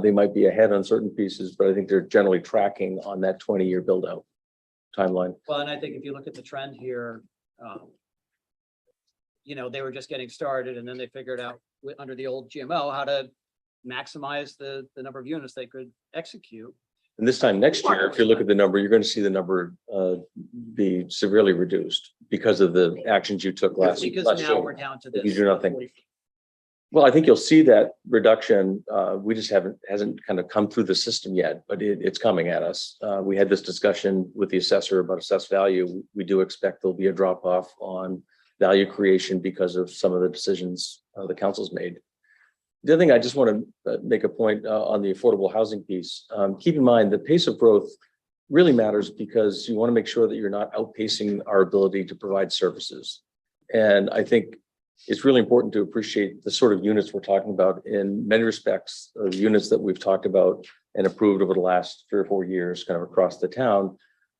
they might be ahead on certain pieces, but I think they're generally tracking on that 20-year build out timeline. Well, and I think if you look at the trend here, they were just getting started and then they figured out under the old GMO how to maximize the number of units they could execute. And this time next year, if you look at the number, you're going to see the number be severely reduced because of the actions you took last Because now year. we're down to If this. you do nothing. Well, I think you'll see that reduction. We just hasn't kind of come through the system yet, but it's coming at us. We had this discussion with the assessor about assessed value. We do expect there'll be a drop off on value creation because of some of the decisions the council's made. The other thing I just want to make a point on the affordable housing piece. Keep in mind the pace of growth really matters because you want to make sure that you're not outpacing our ability to provide services. And I think it's really important to appreciate the sort of units we're talking about. In many respects, the units that we've talked about and approved over the last 3 or 4 years kind of across the town,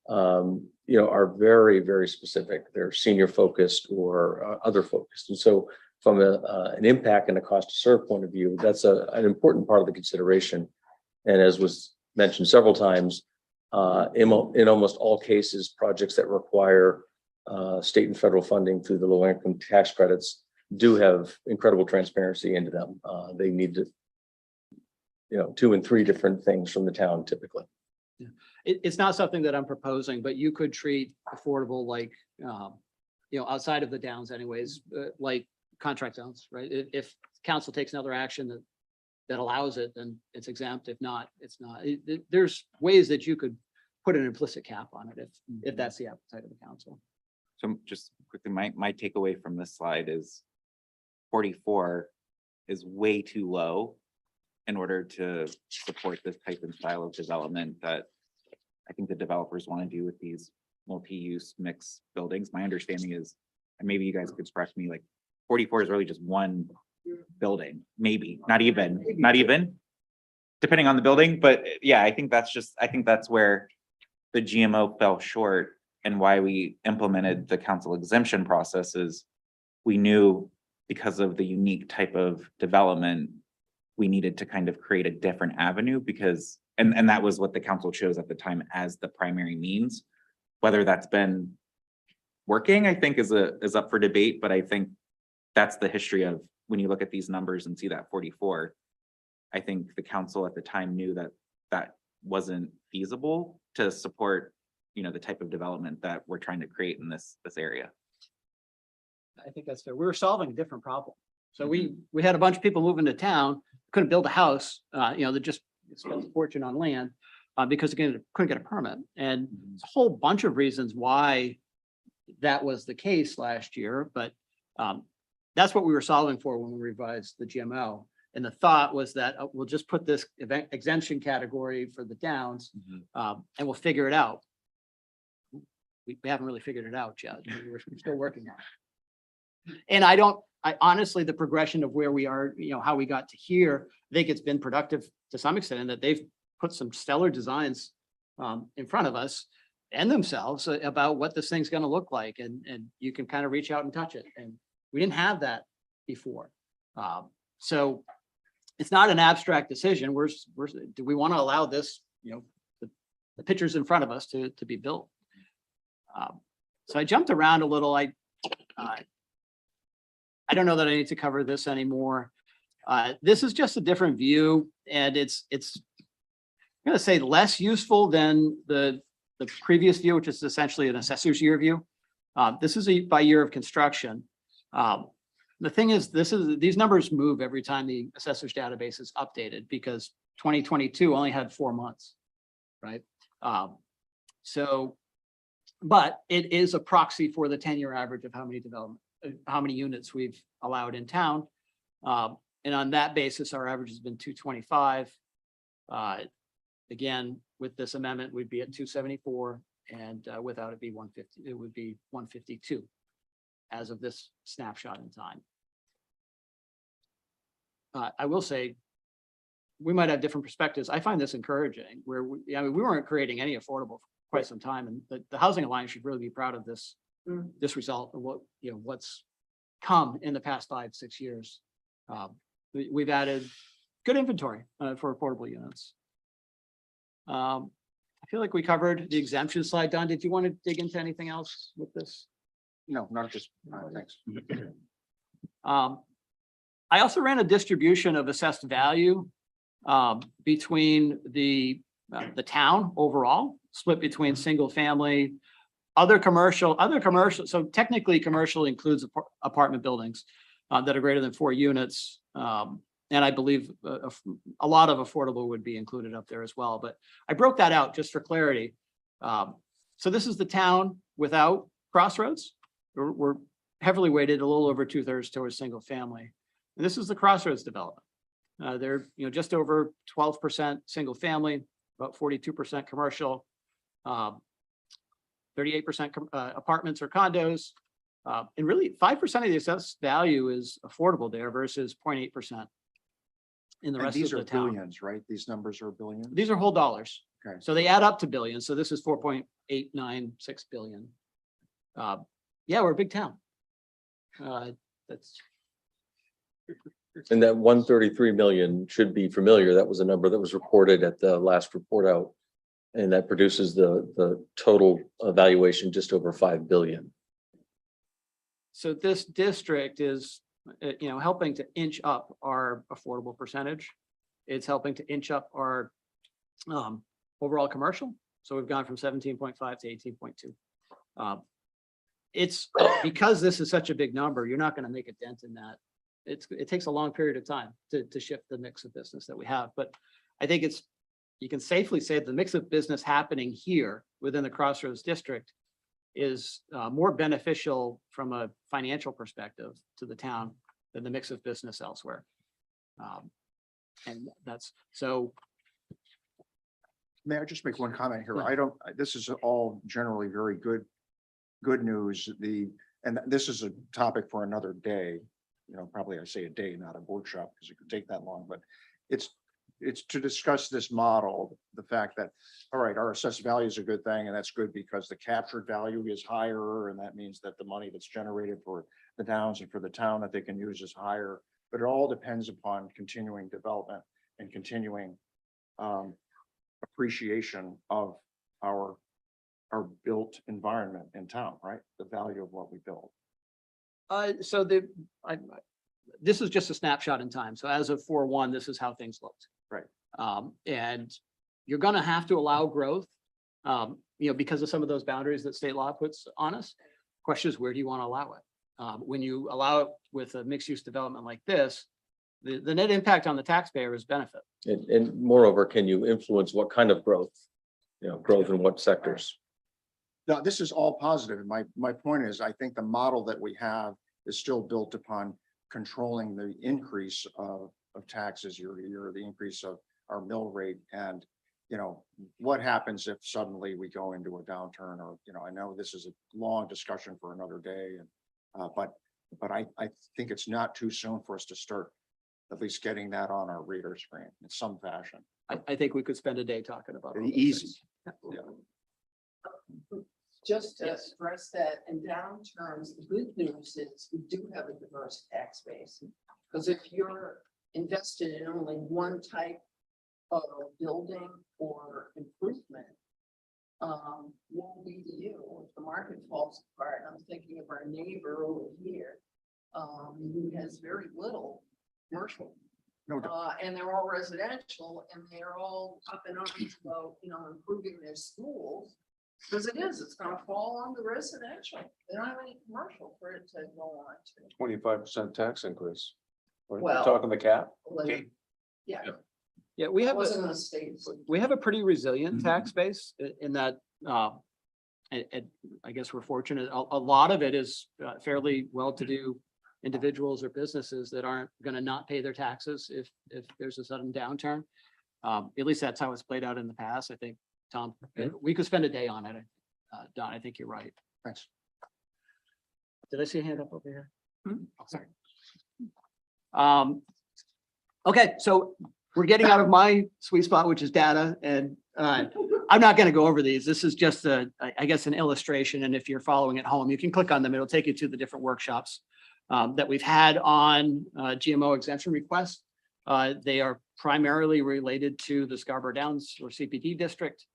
are very, very specific. They're senior focused or other focused. And so from an impact and a cost to serve point of view, that's an important part of the consideration. And as was mentioned several times, in almost all cases, projects that require state and federal funding through the low income tax credits do have incredible transparency into them. They need to, 2 and 3 different things from the town typically. Yeah. It's not something that I'm proposing, but you could treat affordable like, outside of the downs anyways, like contract zones, right? If council takes another action that allows it, then it's exempt. If not, it's not. There's ways that you could put an implicit cap on it if that's the appetite of the council. So just quickly, my takeaway from this slide is 44 is way too low in order to support this type and style of development that I think the developers want to do with these multi-use mixed buildings. My understanding is, and maybe you guys could correct me, like 44 is really just one building, maybe, not even, depending on the building. But yeah, I think that's where the GMO fell short and why we implemented the council exemption process is we knew because of the unique type of development, we needed to kind of create a different avenue because, and that was what the council chose at the time as the primary means. Whether that's been working, I think is up for debate, but I think that's the history of when you look at these numbers and see that 44, I think the council at the time knew that that wasn't feasible to support, the type of development that we're trying to create in this area. I think that's fair. We were solving a different problem. So we had a bunch of people moving to town, couldn't build a house, that just spent a fortune on land because again, couldn't get a permit. And it's a whole bunch of reasons why that was the case last year. But that's what we were solving for when we revised the GMO. And the thought was that we'll just put this exemption category for the downs and we'll figure it out. We haven't really figured it out yet. We're still working on it. And I honestly, the progression of where we are, how we got to here, I think it's been productive to some extent in that they've put some stellar designs in front of us and themselves about what this thing's going to look like. And you can kind of reach out and touch it. And we didn't have that before. So it's not an abstract decision. Do we want to allow this, the pictures in front of us to be built? So I jumped around a little. I don't know that I need to cover this anymore. This is just a different view, and it's I'm going to say less useful than the previous view, which is essentially an assessor's year view. This is by year of construction. The thing is, these numbers move every time the assessor's database is updated because 2022 only had 4 months, right? So, but it is a proxy for the 10-year average of how many units we've allowed in town. And on that basis, our average has been 225. Again, with this amendment, we'd be at 274, and without it be 150, it would be 152 as of this snapshot in time. I will say, we might have different perspectives. I find this encouraging, where we weren't creating any affordable for quite some time, and the Housing Alliance should really be proud of this, this result of what's come in the past 5-6 years. We've added good inventory for affordable units. I feel like we covered the exemption slide. Don, did you want to dig into anything else with this? No, not just, thanks. I also ran a distribution of assessed value between the town overall, split between single family, other commercial. So technically, commercial includes apartment buildings that are greater than 4 units. And I believe a lot of affordable would be included up there as well. But I broke that out just for clarity. So this is the town without Crossroads. We're heavily weighted, a little over 2/3 towards single family. And this is the Crossroads development. They're just over 12% single family, about 42% commercial, 38% apartments or condos. And really 5% of the assessed value is affordable there versus 0.8% in the And rest these of are the town. billions, right? These numbers are billions? These are whole dollars. Okay. So they add up to billions. So this is 4.896 billion. Yeah, we're a big town. That's And that 133 million should be familiar. That was a number that was reported at the last report out. And that produces the total valuation just over 5 billion. so this district is, helping to inch up our affordable percentage. It's helping to inch up our overall commercial. So we've gone from 17.5 to 18.2. It's because this is such a big number, you're not going to make a dent in that. It takes a long period of time to shift the mix of business that we have. But I think you can safely say the mix of business happening here within the Crossroads district is more beneficial from a financial perspective to the town than the mix of business elsewhere. And that's so. May I just make one comment here? This is all generally very good news. And this is a topic for another day. Probably I say a day, not a workshop, because it could take that long, but it's to discuss this model, the fact that, all right, our assessed value is a good thing, and that's good because the captured value is higher, and that means that the money that's generated for the towns and for the town that they can use is higher. But it all depends upon continuing development and continuing appreciation of our built environment in town, right? The value of what we build. So this is just a snapshot in time. So as of 4/1, this is how things looked. Right. And you're going to have to allow growth, because of some of those boundaries that state law puts on us. Question is, where do you want to allow it? When you allow it with a mixed use development like this, the net impact on the taxpayer is benefit. And moreover, can you influence what kind of growth? Growth in what sectors? No, this is all positive. And my point is, I think the model that we have is still built upon controlling the increase of taxes year to year, the increase of our mill rate. And, what happens if suddenly we go into a downturn, or, I know this is a long discussion for another day. And, but I think it's not too soon for us to start at least getting that on our radar screen in some fashion. I think we could spend a day talking about all those Easy. things. Yeah. Just to Yes. stress that in downturns, the good news is we do have a diverse tax base. Because if you're invested in only one type of building or improvement, woe be to you if the market falls apart. I'm thinking of our neighbor over here, who has very little commercial. No doubt. And they're all residential, and they're all up and arms about, improving their schools. Because it is, it's gonna fall on the residential. They don't have any commercial for it to go on to. 25% tax increase. We're Well- talking the cap. Like, yeah, Yeah, we I have, wasn't gonna state. we have a pretty resilient tax base in that, and I guess we're fortunate. A lot of it is fairly well-to-do individuals or businesses that aren't gonna not pay their taxes if there's a sudden downturn. At least that's how it's played out in the past. I think, Tom, we could spend a day on it. Don, I think you're right. Thanks. Did I see a hand up over here? Oh, sorry. Okay, so we're getting out of my sweet spot, which is data, and I'm not gonna go over these. This is just I guess, an illustration, and if you're following at home, you can click on them. It'll take you to the different workshops that we've had on GMO exemption requests. They are primarily related to the Scarborough Downs or CPD district.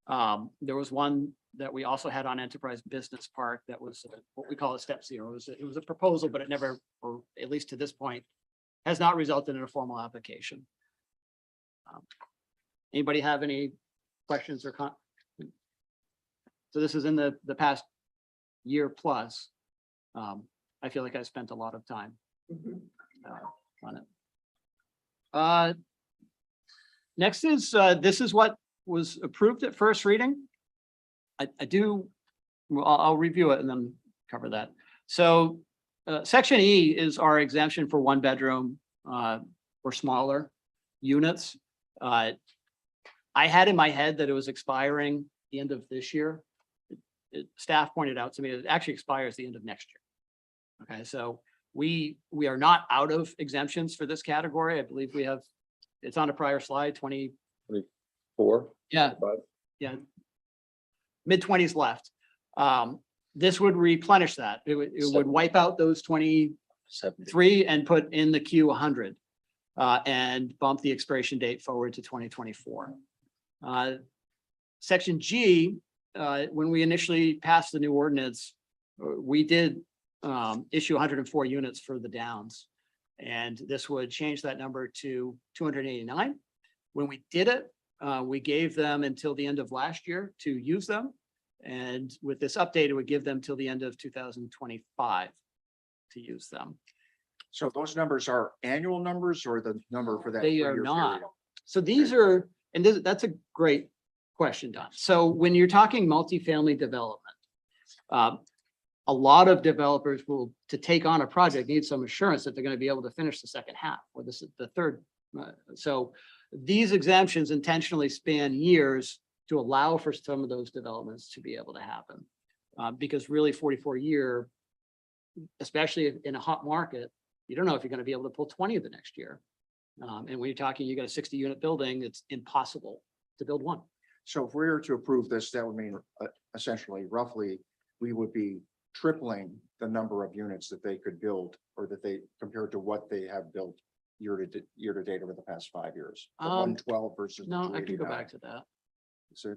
There was one that we also had on Enterprise Business Park that was what we call a step zero. It was a proposal, but it never, or at least to this point, has not resulted in a formal application. Anybody have any questions or so this is in the past year plus. I feel like I spent a lot of time on it. Next is, this is what was approved at first reading. I'll review it and then cover that. So section E is our exemption for one bedroom or smaller units. I had in my head that it was expiring the end of this year. Staff pointed out to me that it actually expires the end of next year. Okay, so we are not out of exemptions for this category. I believe we have, it's on a prior slide, 20. 4. Yeah, 5. yeah. Mid-20s left. This would replenish that. It would wipe out those 23 70. and put in the queue 100 and bump the expiration date forward to 2024. Section G, when we initially passed the new ordinance, we did issue 104 units for the Downs. And this would change that number to 289. When we did it, we gave them until the end of last year to use them. And with this update, it would give them till the end of 2025 to use them. So those numbers are annual numbers or the number for that? They are 3-year not. period? So these are, and that's a great question, Don. So when you're talking multifamily development, a lot of developers will, to take on a project, need some assurance that they're going to be able to finish the second half or the third. So these exemptions intentionally span years to allow for some of those developments to be able to happen. Because really 44-year, especially in a hot market, you don't know if you're going to be able to pull 20 of the next year. And when you're talking, you got a 60-unit building, it's impossible to build one. So if we were to approve this, that would mean essentially roughly, we would be tripling the number of units that they could build or that they compared to what they have built year to date over the past 5 years. The 112 versus the No, I can go 289. back to that. So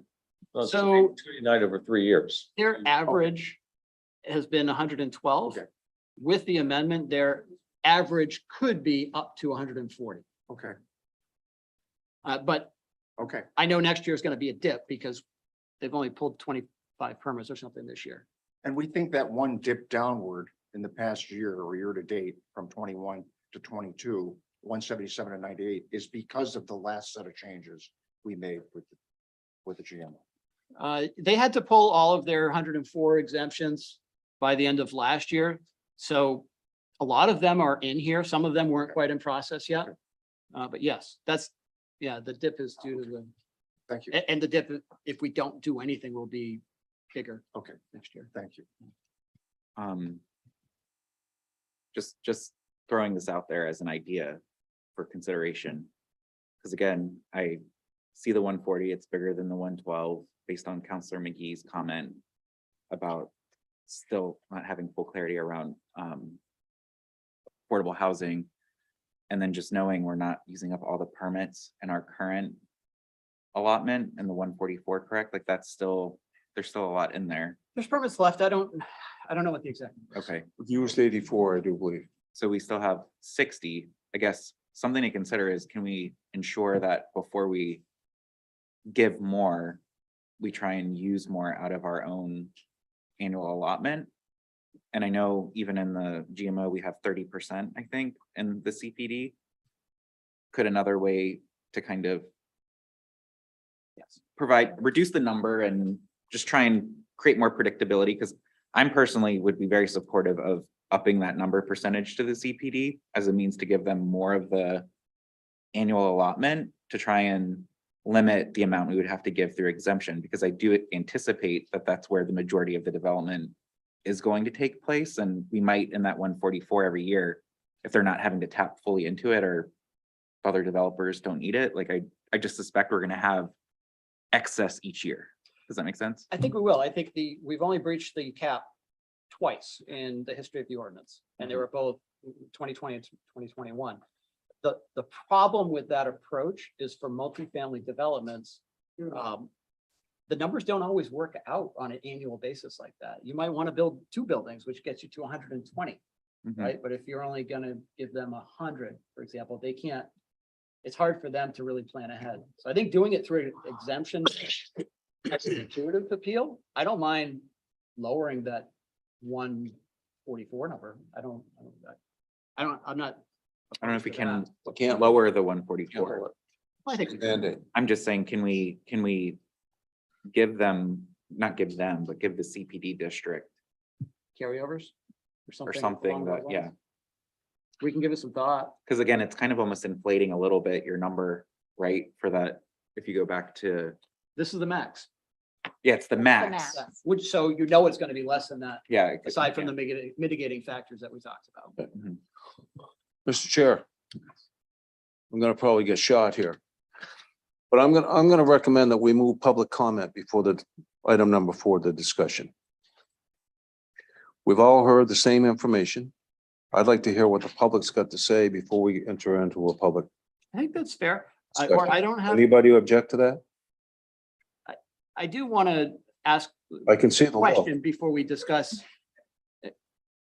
Well, it's So- 289 over 3 years. Their average has been 112. Okay. With the amendment, their average could be up to 140. okay, But okay. I know next year is going to be a dip because they've only pulled 25 permits or something this year. And we think that one dip downward in the past year or year to date from 21 to 22, 177 and 98 is because of the last set of changes we made with the GMO. They had to pull all of their 104 exemptions by the end of last year. So a lot of them are in here. Some of them weren't quite in process yet. But yes, the dip is due to the, Thank you. and the dip, if we don't do anything, will be bigger Okay, next year. thank you. Just throwing this out there as an idea for consideration. Because again, I see the 140, it's bigger than the 112, based on Counselor McGee's comment about still not having full clarity around affordable housing. And then just knowing we're not using up all the permits in our current allotment and the 144, correct? Like that's still, there's still a lot in there. There's permits left. I don't know what the exact. number is. Okay, Used 84, I do believe. so we still have 60. I guess something to consider is, can we ensure that before we give more, we try and use more out of our own annual allotment. And I know even in the GMO, we have 30%, I think, in the CPD. Could another way to kind of reduce the number and just try and create more predictability, because I'm personally would be very supportive of upping that number percentage to the CPD as a means to give them more of the annual allotment to try and limit the amount we would have to give through exemption, because I do anticipate that that's where the majority of the development is going to take place. And we might in that 144 every year, if they're not having to tap fully into it or other developers don't need it, like I just suspect we're going to have excess each year. Does that make sense? I think we will. I think we've only breached the cap twice in the history of the ordinance, and they were both 2020 and 2021. The problem with that approach is for multifamily developments, the numbers don't always work out on an annual basis like that. You might want to build 2 buildings, which gets you to 120, right? But if you're only going to give them 100, for example, they can't, it's hard for them to really plan ahead. So I think doing it through exemption has an intuitive appeal. I don't mind lowering that 144 number. I'm not. I don't know if we opposed to can that. lower the 144. I think we can. Mandate. I'm just saying, can we give them, not give them, but give the CPD district Carryovers or or something. something along that, those yeah. lines. We can give it some thought. Because again, it's kind of almost inflating a little bit your number, right? For that, if you go back to, This is the max, yeah, it's the max. max. which, so you know it's gonna be less than that, Yeah. aside from the mitigating factors that we talked about. Mhm. Mr. Chair. I'm gonna probably get shot here. But I'm gonna recommend that we move public comment before the item number 4, the discussion. We've all heard the same information. I'd like to hear what the public's got to say before we enter into a public. I think that's fair. Or discussion. I don't have, Anybody object to that? I do want to ask I can see a the law. question before we discuss.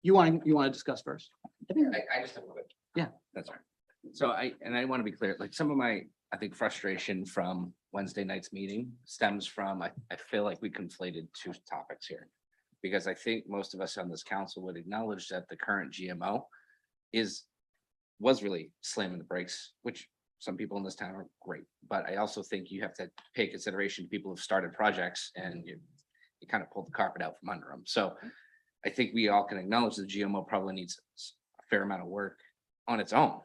You want to discuss first? I just have a quick. Yeah. That's all right. So I want to be clear, like some of my, I think frustration from Wednesday night's meeting stems from, I feel like we conflated 2 topics here. Because I think most of us on this council would acknowledge that the current GMO was really slamming the brakes, which some people in this town are great. But I also think you have to pay consideration to people who've started projects and you kind of pulled the carpet out from under them. So I think we all can acknowledge that GMO probably needs a fair amount of work on its own.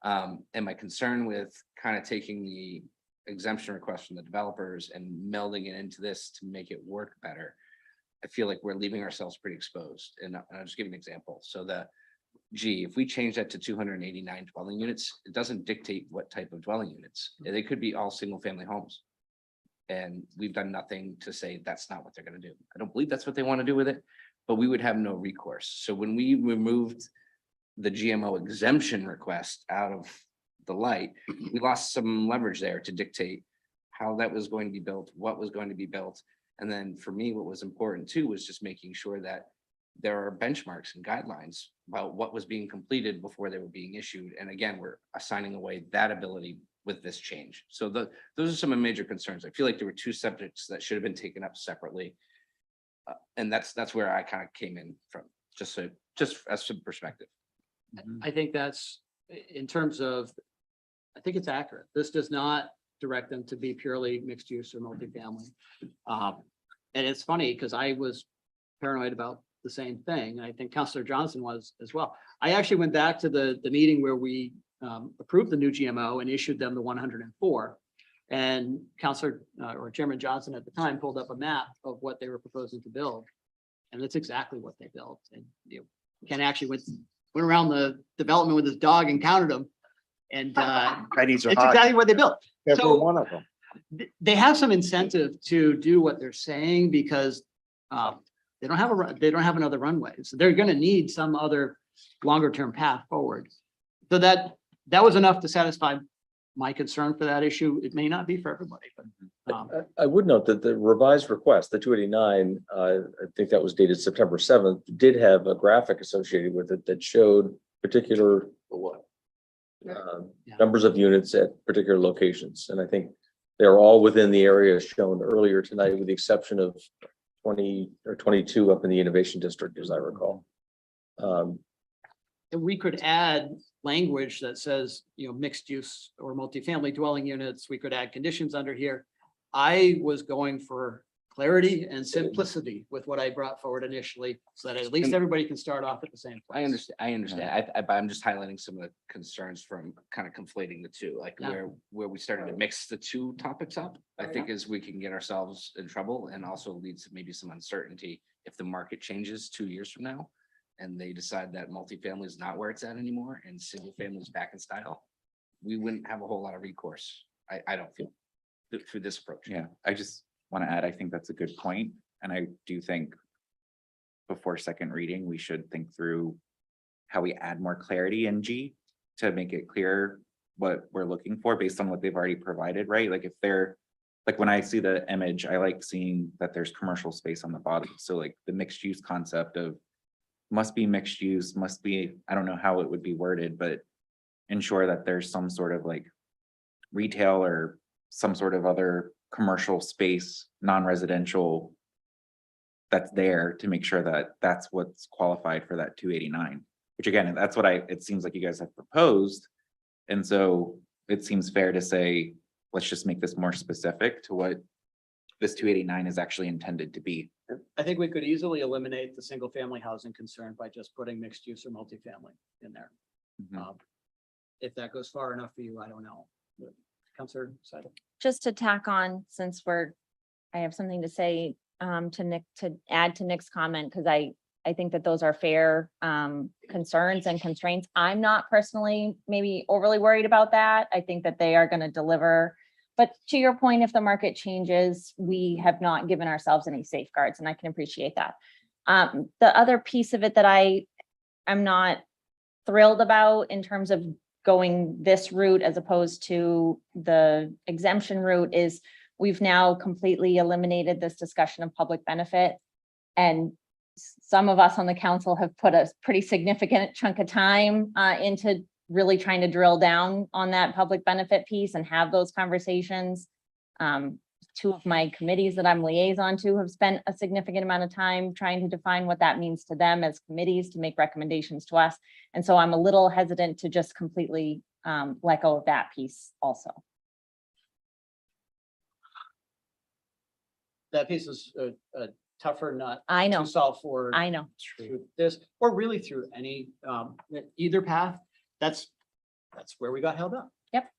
And my concern with kind of taking the exemption request from the developers and melding it into this to make it work better, I feel like we're leaving ourselves pretty exposed. And I'll just give you an example. So if we change that to 289 dwelling units, it doesn't dictate what type of dwelling units. They could be all single family homes. And we've done nothing to say that's not what they're going to do. I don't believe that's what they want to do with it, but we would have no recourse. So when we removed the GMO exemption request out of the light, we lost some leverage there to dictate how that was going to be built, what was going to be built. And then for me, what was important too was just making sure that there are benchmarks and guidelines about what was being completed before they were being issued. And again, we're assigning away that ability with this change. So those are some of my major concerns. I feel like there were 2 subjects that should have been taken up separately. And that's where I kind of came in from, just as some perspective. I think that's, in terms of, I think it's accurate. This does not direct them to be purely mixed use or multifamily. And it's funny because I was paranoid about the same thing. And I think Councilor Johnson was as well. I actually went back to the meeting where we approved the new GMO and issued them the 104. And Councilor or Chairman Johnson at the time pulled up a map of what they were proposing to build. And that's exactly what they built. And Ken actually went around the development with his dog and counted them. And Pennies are it's hot, exactly what they built. every So one of them. they have some incentive to do what they're saying because they don't have another runway. So they're going to need some other longer term path forward. So that was enough to satisfy my concern for that issue. It may not be for everybody, but I would note that the revised request, the 289, I think that was dated September 7th, did have a graphic associated with it that showed particular Yeah. numbers of units at particular locations. And I think They're all within the area shown earlier tonight, with the exception of 20 or 22 up in the Innovation District, as I recall. And we could add language that says, mixed use or multifamily dwelling units. We could add conditions under here. I was going for clarity and simplicity with what I brought forward initially, so that at least And- everybody can start off at the same place. I understand. But I'm just highlighting some of the concerns from kind of conflating the two, like Yeah. where we started to mix the two topics up. I think is we can get ourselves in trouble and also leads to maybe some uncertainty if the market changes 2 years from now. And they decide that multifamily is not where it's at anymore and single family is back in style. We wouldn't have a whole lot of recourse. I don't feel through this approach. Yeah, I just want to add, I think that's a good point, and I do think before second reading, we should think through how we add more clarity in G to make it clear what we're looking for based on what they've already provided, right? Like if they're, like when I see the image, I like seeing that there's commercial space on the bottom. So like the mixed use concept of must be mixed use, must be, I don't know how it would be worded, but ensure that there's some sort of like retail or some sort of other commercial space, non-residential that's there to make sure that that's what's qualified for that 289, which again, that's what it seems like you guys have proposed. And so it seems fair to say, let's just make this more specific to what this 289 is actually intended to be. I think we could easily eliminate the single family housing concern by just putting mixed use or multifamily in there. Mhm. If that goes far enough for you, I don't know. But Counselor Seidel? Just to tack on, since I have something to say to Nick, to add to Nick's comment, because I think that those are fair concerns and constraints. I'm not personally maybe overly worried about that. I think that they are going to deliver. But to your point, if the market changes, we have not given ourselves any safeguards, and I can appreciate that. The other piece of it that I'm not thrilled about in terms of going this route as opposed to the exemption route is we've now completely eliminated this discussion of public benefit. And some of us on the council have put a pretty significant chunk of time into really trying to drill down on that public benefit piece and have those conversations. Two of my committees that I'm liaison to have spent a significant amount of time trying to define what that means to them as committees to make recommendations to us. And so I'm a little hesitant to just completely let go of that piece also. That piece is a tougher nut I know, to solve for. I know. Through this, or really through any, either path, that's where we got held up. Yep.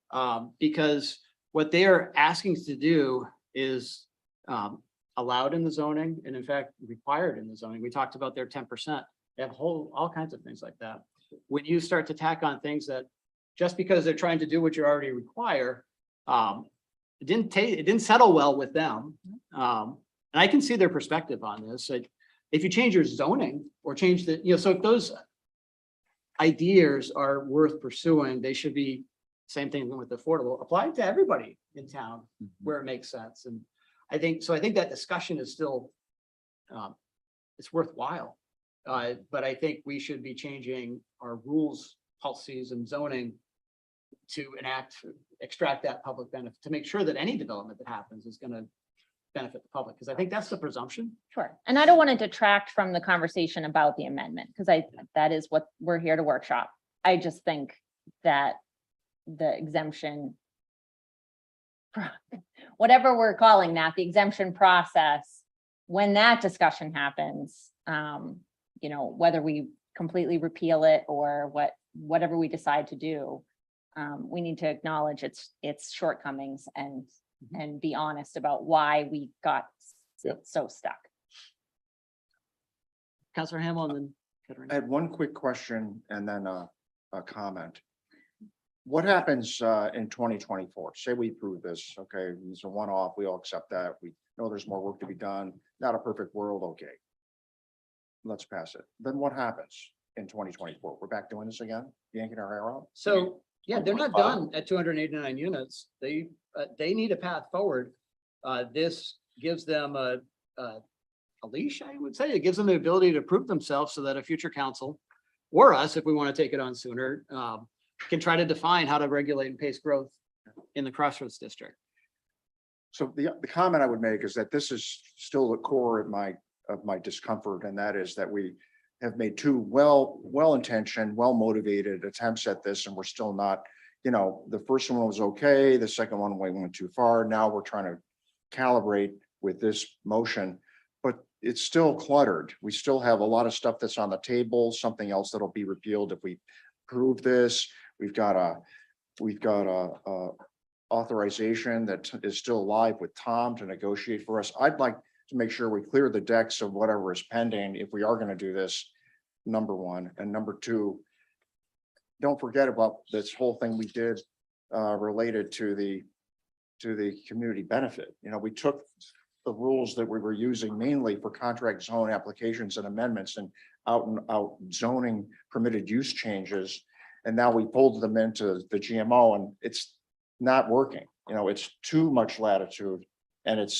Because what they are asking us to do is allowed in the zoning, and in fact, required in the zoning. We talked about their 10%. They have all kinds of things like that. When you start to tack on things that, just because they're trying to do what you already require, it didn't settle well with them. And I can see their perspective on this. If you change your zoning or change the, so if those ideas are worth pursuing, they should be, same thing with affordable, applied to everybody in town where it makes sense. And I think that discussion is still, it's worthwhile. But I think we should be changing our rules, policies and zoning to extract that public benefit, to make sure that any development that happens is going to benefit the public, because I think that's the presumption. Sure. And I don't want to detract from the conversation about the amendment, because that is what we're here to workshop. I just think that the exemption, whatever we're calling that, the exemption process, when that discussion happens, whether we completely repeal it or whatever we decide to do, we need to acknowledge its shortcomings and be honest about why we got so stuck. Councilor Hamel and then I Katarina. had one quick question and then a comment. What happens in 2024? Say we approve this, okay, it's a one-off, we all accept that. We know there's more work to be done, not a perfect world, okay. Let's pass it. Then what happens in 2024? We're back doing this again, yanking our hair out? So, yeah, they're not done at 289 units. They need a path forward. This gives them a leash, I would say. It gives them the ability to prove themselves so that a future council or us, if we want to take it on sooner, can try to define how to regulate and pace growth in the Crossroads district. So the comment I would make is that this is still the core of my discomfort, and that is that we have made two well-intentioned, well-motivated attempts at this, and we're still not, the first one was okay, the second one we went too far. Now we're trying to calibrate with this motion, but it's still cluttered. We still have a lot of stuff that's on the table, something else that'll be repealed if we approve this. We've got a authorization that is still live with Tom to negotiate for us. I'd like to make sure we clear the decks of whatever is pending if we are going to do this, number one. And number two, don't forget about this whole thing we did related to the community benefit. We took the rules that we were using mainly for contract zone applications and amendments and out zoning permitted use changes. And now we pulled them into the GMO, and it's not working. It's too much latitude, and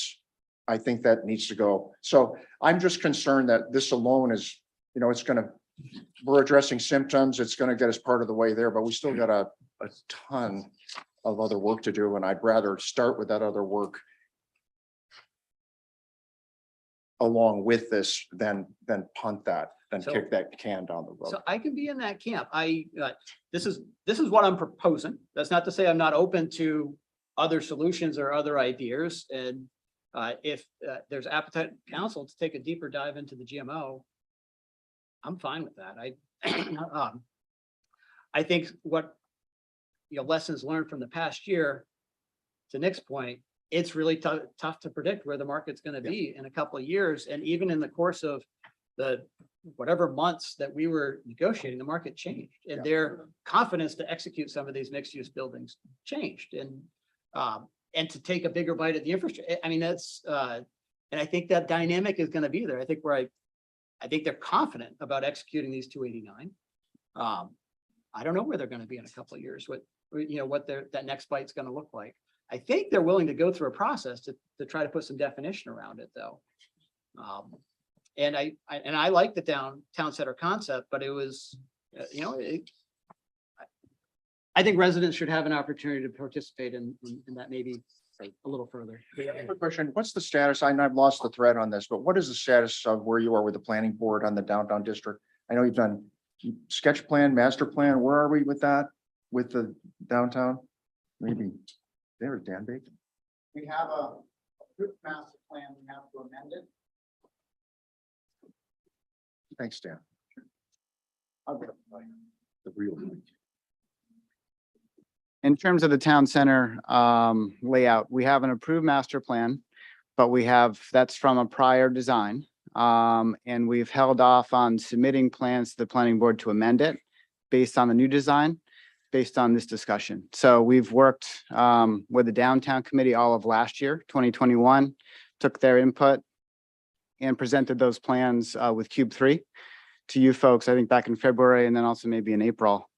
I think that needs to go. So I'm just concerned that this alone is, we're addressing symptoms. It's going to get us part of the way there, but we still got a ton of other work to do. And I'd rather start with that other work along with this than punt that, than So- kick that can down the road. So I can be in that camp. This is what I'm proposing. That's not to say I'm not open to other solutions or other ideas. And if there's appetite in council to take a deeper dive into the GMO, I'm fine with that. I think what, lessons learned from the past year, to Nick's point, it's really tough to predict where the market's going to be in a couple of years. And even in the course of the whatever months that we were negotiating, the market changed, and their confidence to execute some of these mixed use buildings changed. And to take a bigger bite at the infrastructure, I mean, that's, and I think that dynamic is going to be there. I think they're confident about executing these 289. I don't know where they're going to be in a couple of years, what that next bite's going to look like. I think they're willing to go through a process to try to put some definition around it, though. And I like the town center concept, but it was, I think residents should have an opportunity to participate in that, maybe a little further. Quick question, what's the status? I've lost the thread on this, but what is the status of where you are with the planning board on the downtown district? I know you've done sketch plan, master plan. Where are we with that? With the downtown? Maybe there's Dan Bacon. We have a approved master plan, we have to amend it. Thanks, Dan. I'll get the real. In terms of the town center layout, we have an approved master plan, but that's from a prior design. And we've held off on submitting plans to the planning board to amend it based on the new design, based on this discussion. So we've worked with the downtown committee all of last year, 2021, took their input and presented those plans with Cube 3 to you folks, I think back in February, and then also maybe in April.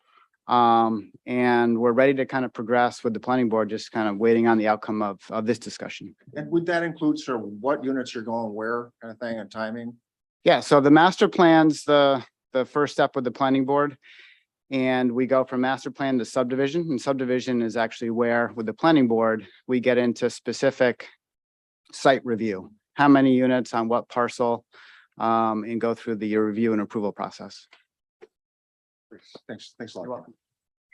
And we're ready to kind of progress with the planning board, just kind of waiting on the outcome of this discussion. And would that include sort of what units you're going where kind of thing and timing? Yeah, so the master plan's the first step with the planning board. And we go from master plan to subdivision, and subdivision is actually where, with the planning board, we get into specific site review. How many units on what parcel, and go through the review and approval process. Thanks a lot. You're welcome.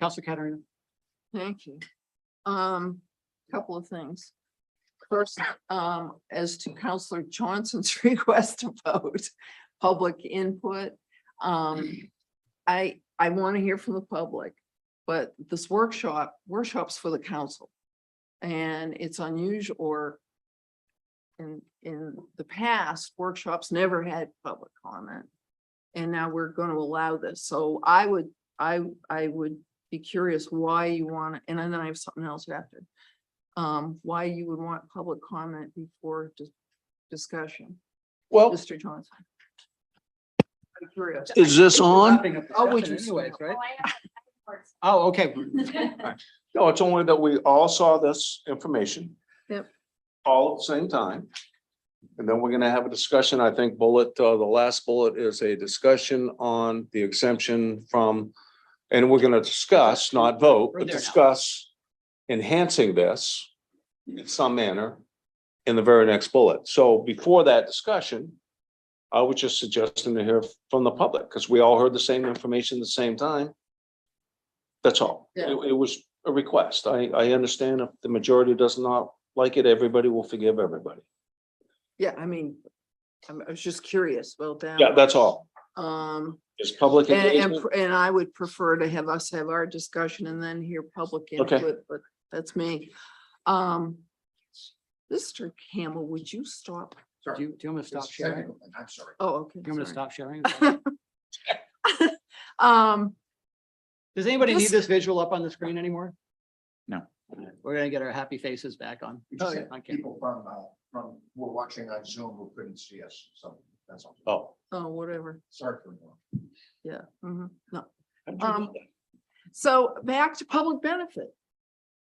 Councilor Katarina. Thank you. Couple of things. First, as to Counselor Johnson's request to vote, public input. I want to hear from the public, but this workshops for the council. And it's unusual, or in the past, workshops never had public comment. And now we're going to allow this. So I would be curious why you want to, and then I have something else after. Why you would want public comment before discussion. Well, Mr. Johnson. I'm curious. is this on? Oh, would you- Anyways, right? Oh, I have words. Oh, okay. No, it's only that we all saw this information. Yep. All at the same time. And then we're gonna have a discussion, I think the last bullet is a discussion on the exemption from, and we're gonna discuss, not vote, We're but there now. discuss enhancing this in some manner in the very next bullet. So before that discussion, I was just suggesting to hear from the public, because we all heard the same information at the same time. That's all. Yeah. It was a request. I understand if the majority does not like it, everybody will forgive everybody. Yeah, I mean, I was just curious about that. Yeah, that's all. It's Public And, engagement. and I would prefer to have us have our discussion and then hear public Okay. input, but that's me. Mr. Campbell, would you stop? Do you want me to stop It's sharing? technical, I'm sorry. Oh, okay. You want me to sorry. stop sharing? Um, Does anybody need This- this visual up on the screen anymore? No. We're gonna get our happy faces back on. We just Okay, had okay. people from, who were watching on Zoom who couldn't see us, so that's all. Oh. oh, whatever. Sorry for that. Yeah, no. how'd you know Um, that? So back to public benefit.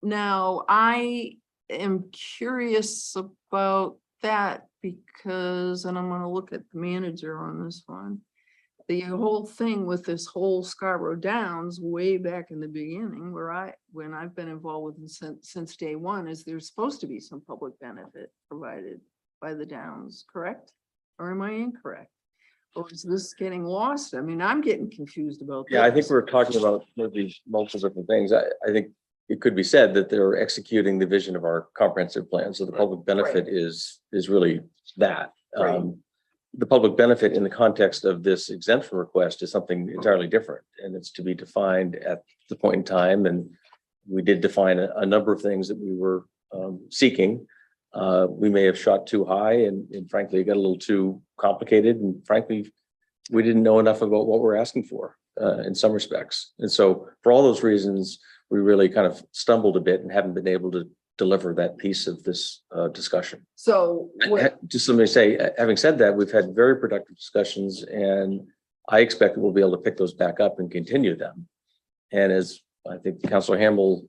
Now, I am curious about that because, and I'm gonna look at the manager on this one. The whole thing with this whole Scarborough Downs way back in the beginning when I've been involved with it since day one, is there's supposed to be some public benefit provided by the Downs, correct? Or am I incorrect? Or is this getting lost? I mean, I'm getting confused about. Yeah, I think this. we're talking about maybe multiple different things. I think it could be said that they're executing the vision of our comprehensive plan. So the public benefit is really that. Right. The public benefit in the context of this exemption request is something entirely different, and it's to be defined at the point in time. And we did define a number of things that we were seeking. We may have shot too high and frankly, it got a little too complicated. And frankly, we didn't know enough about what we're asking for in some respects. And so for all those reasons, we really kind of stumbled a bit and haven't been able to deliver that piece of this discussion. So what, Just let me say, having said that, we've had very productive discussions and I expect that we'll be able to pick those back up and continue them. And as I think Councilor Hamel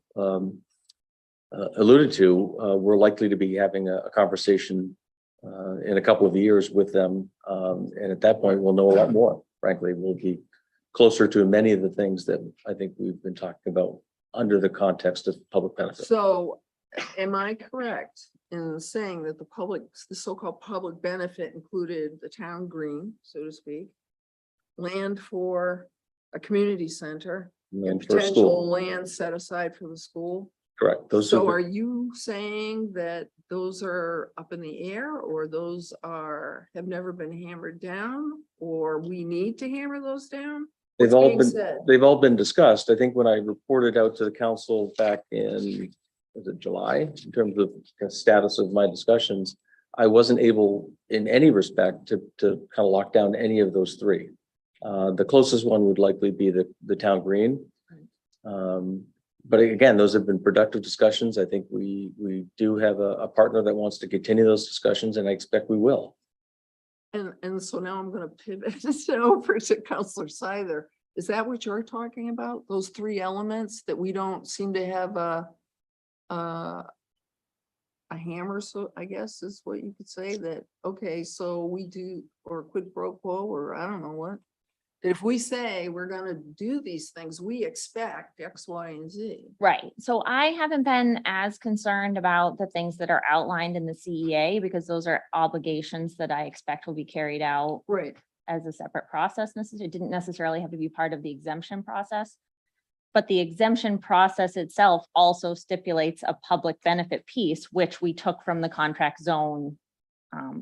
alluded to, we're likely to be having a conversation in a couple of years with them. And at that point, we'll know a lot more. Frankly, we'll be closer to many of the things that I think we've been talking about under the context of public benefit. so am I correct in saying that the so-called public benefit included the town green, so to speak, land for a community center, and And for potential school, land set aside for the school? correct. Those So are, are you saying that those are up in the air, or those have never been hammered down, or we need to hammer those down? they've What's all being been, said? they've all been discussed. I think when I reported out to the council back in, was it July, in terms of the status of my discussions, I wasn't able in any respect to kind of lock down any of those three. The closest one would likely be the town green. But again, those have been productive discussions. I think we do have a partner that wants to continue those discussions, and I expect we will. And so now I'm gonna pivot over to Counselor Scyther. Is that what you're talking about? Those three elements that we don't seem to have a hammer, so I guess is what you could say, that, okay, so we do, or quid pro quo, or I don't know what. That if we say we're gonna do these things, we expect X, Y, and Z. Right. So I haven't been as concerned about the things that are outlined in the CEA because those are obligations that I expect will be carried out Right. as a separate process. It didn't necessarily have to be part of the exemption process. But the exemption process itself also stipulates a public benefit piece, which we took from the contract zone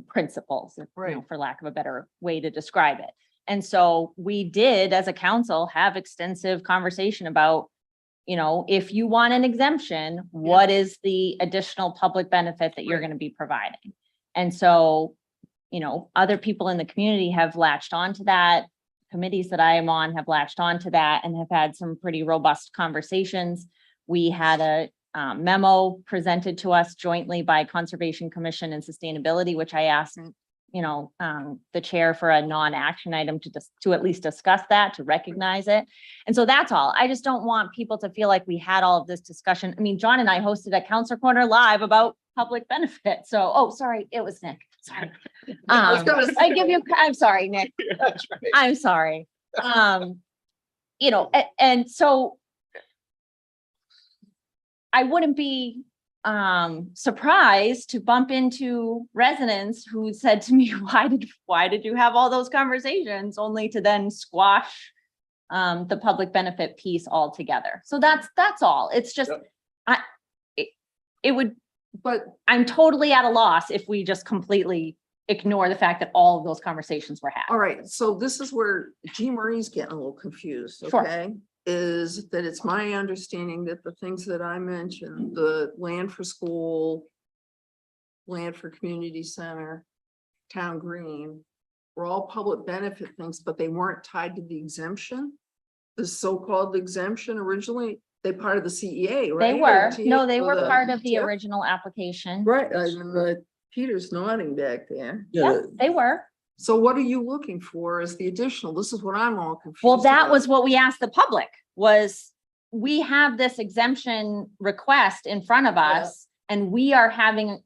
principles, you know, Right. for lack of a better way to describe it. And so we did, as a council, have extensive conversation about, you know, if you want an exemption, what is the additional public benefit that you're Right. going to be providing? And so, you know, other people in the community have latched onto that. Committees that I am on have latched onto that and have had some pretty robust conversations. We had a memo presented to us jointly by Conservation Commission and Sustainability, which I asked, you know, the chair for a non-action item to at least discuss that, to recognize it. And so that's all. I just don't want people to feel like we had all of this discussion. I mean, John and I hosted a Council Corner Live about public benefit. So, oh, sorry, it was Nick. Sorry. I'm sorry, Nick. I'm sorry. You know, and so I wouldn't be surprised to bump into residents who said to me, why did you have all those conversations, only to then squash the public benefit piece altogether. So that's all. It's just, it would, But I'm totally at a loss if we just completely ignore the fact that all of those conversations were had. all right, so this is where Jean Marie's getting a little confused, Sure. okay? Is that it's my understanding that the things that I mentioned, the land for school, land for community center, town green, were all public benefit things, but they weren't tied to the exemption. The so-called exemption originally, they part of the CEA, right? They were, Or no, they or were the part of the TIF? original application. Right, Peter's nodding back there. Yeah, they were. So what are you looking for as the additional? This is what I'm all confused. Well, that about. was what we asked the public, was we have this exemption request in front of Yeah. us, and we are having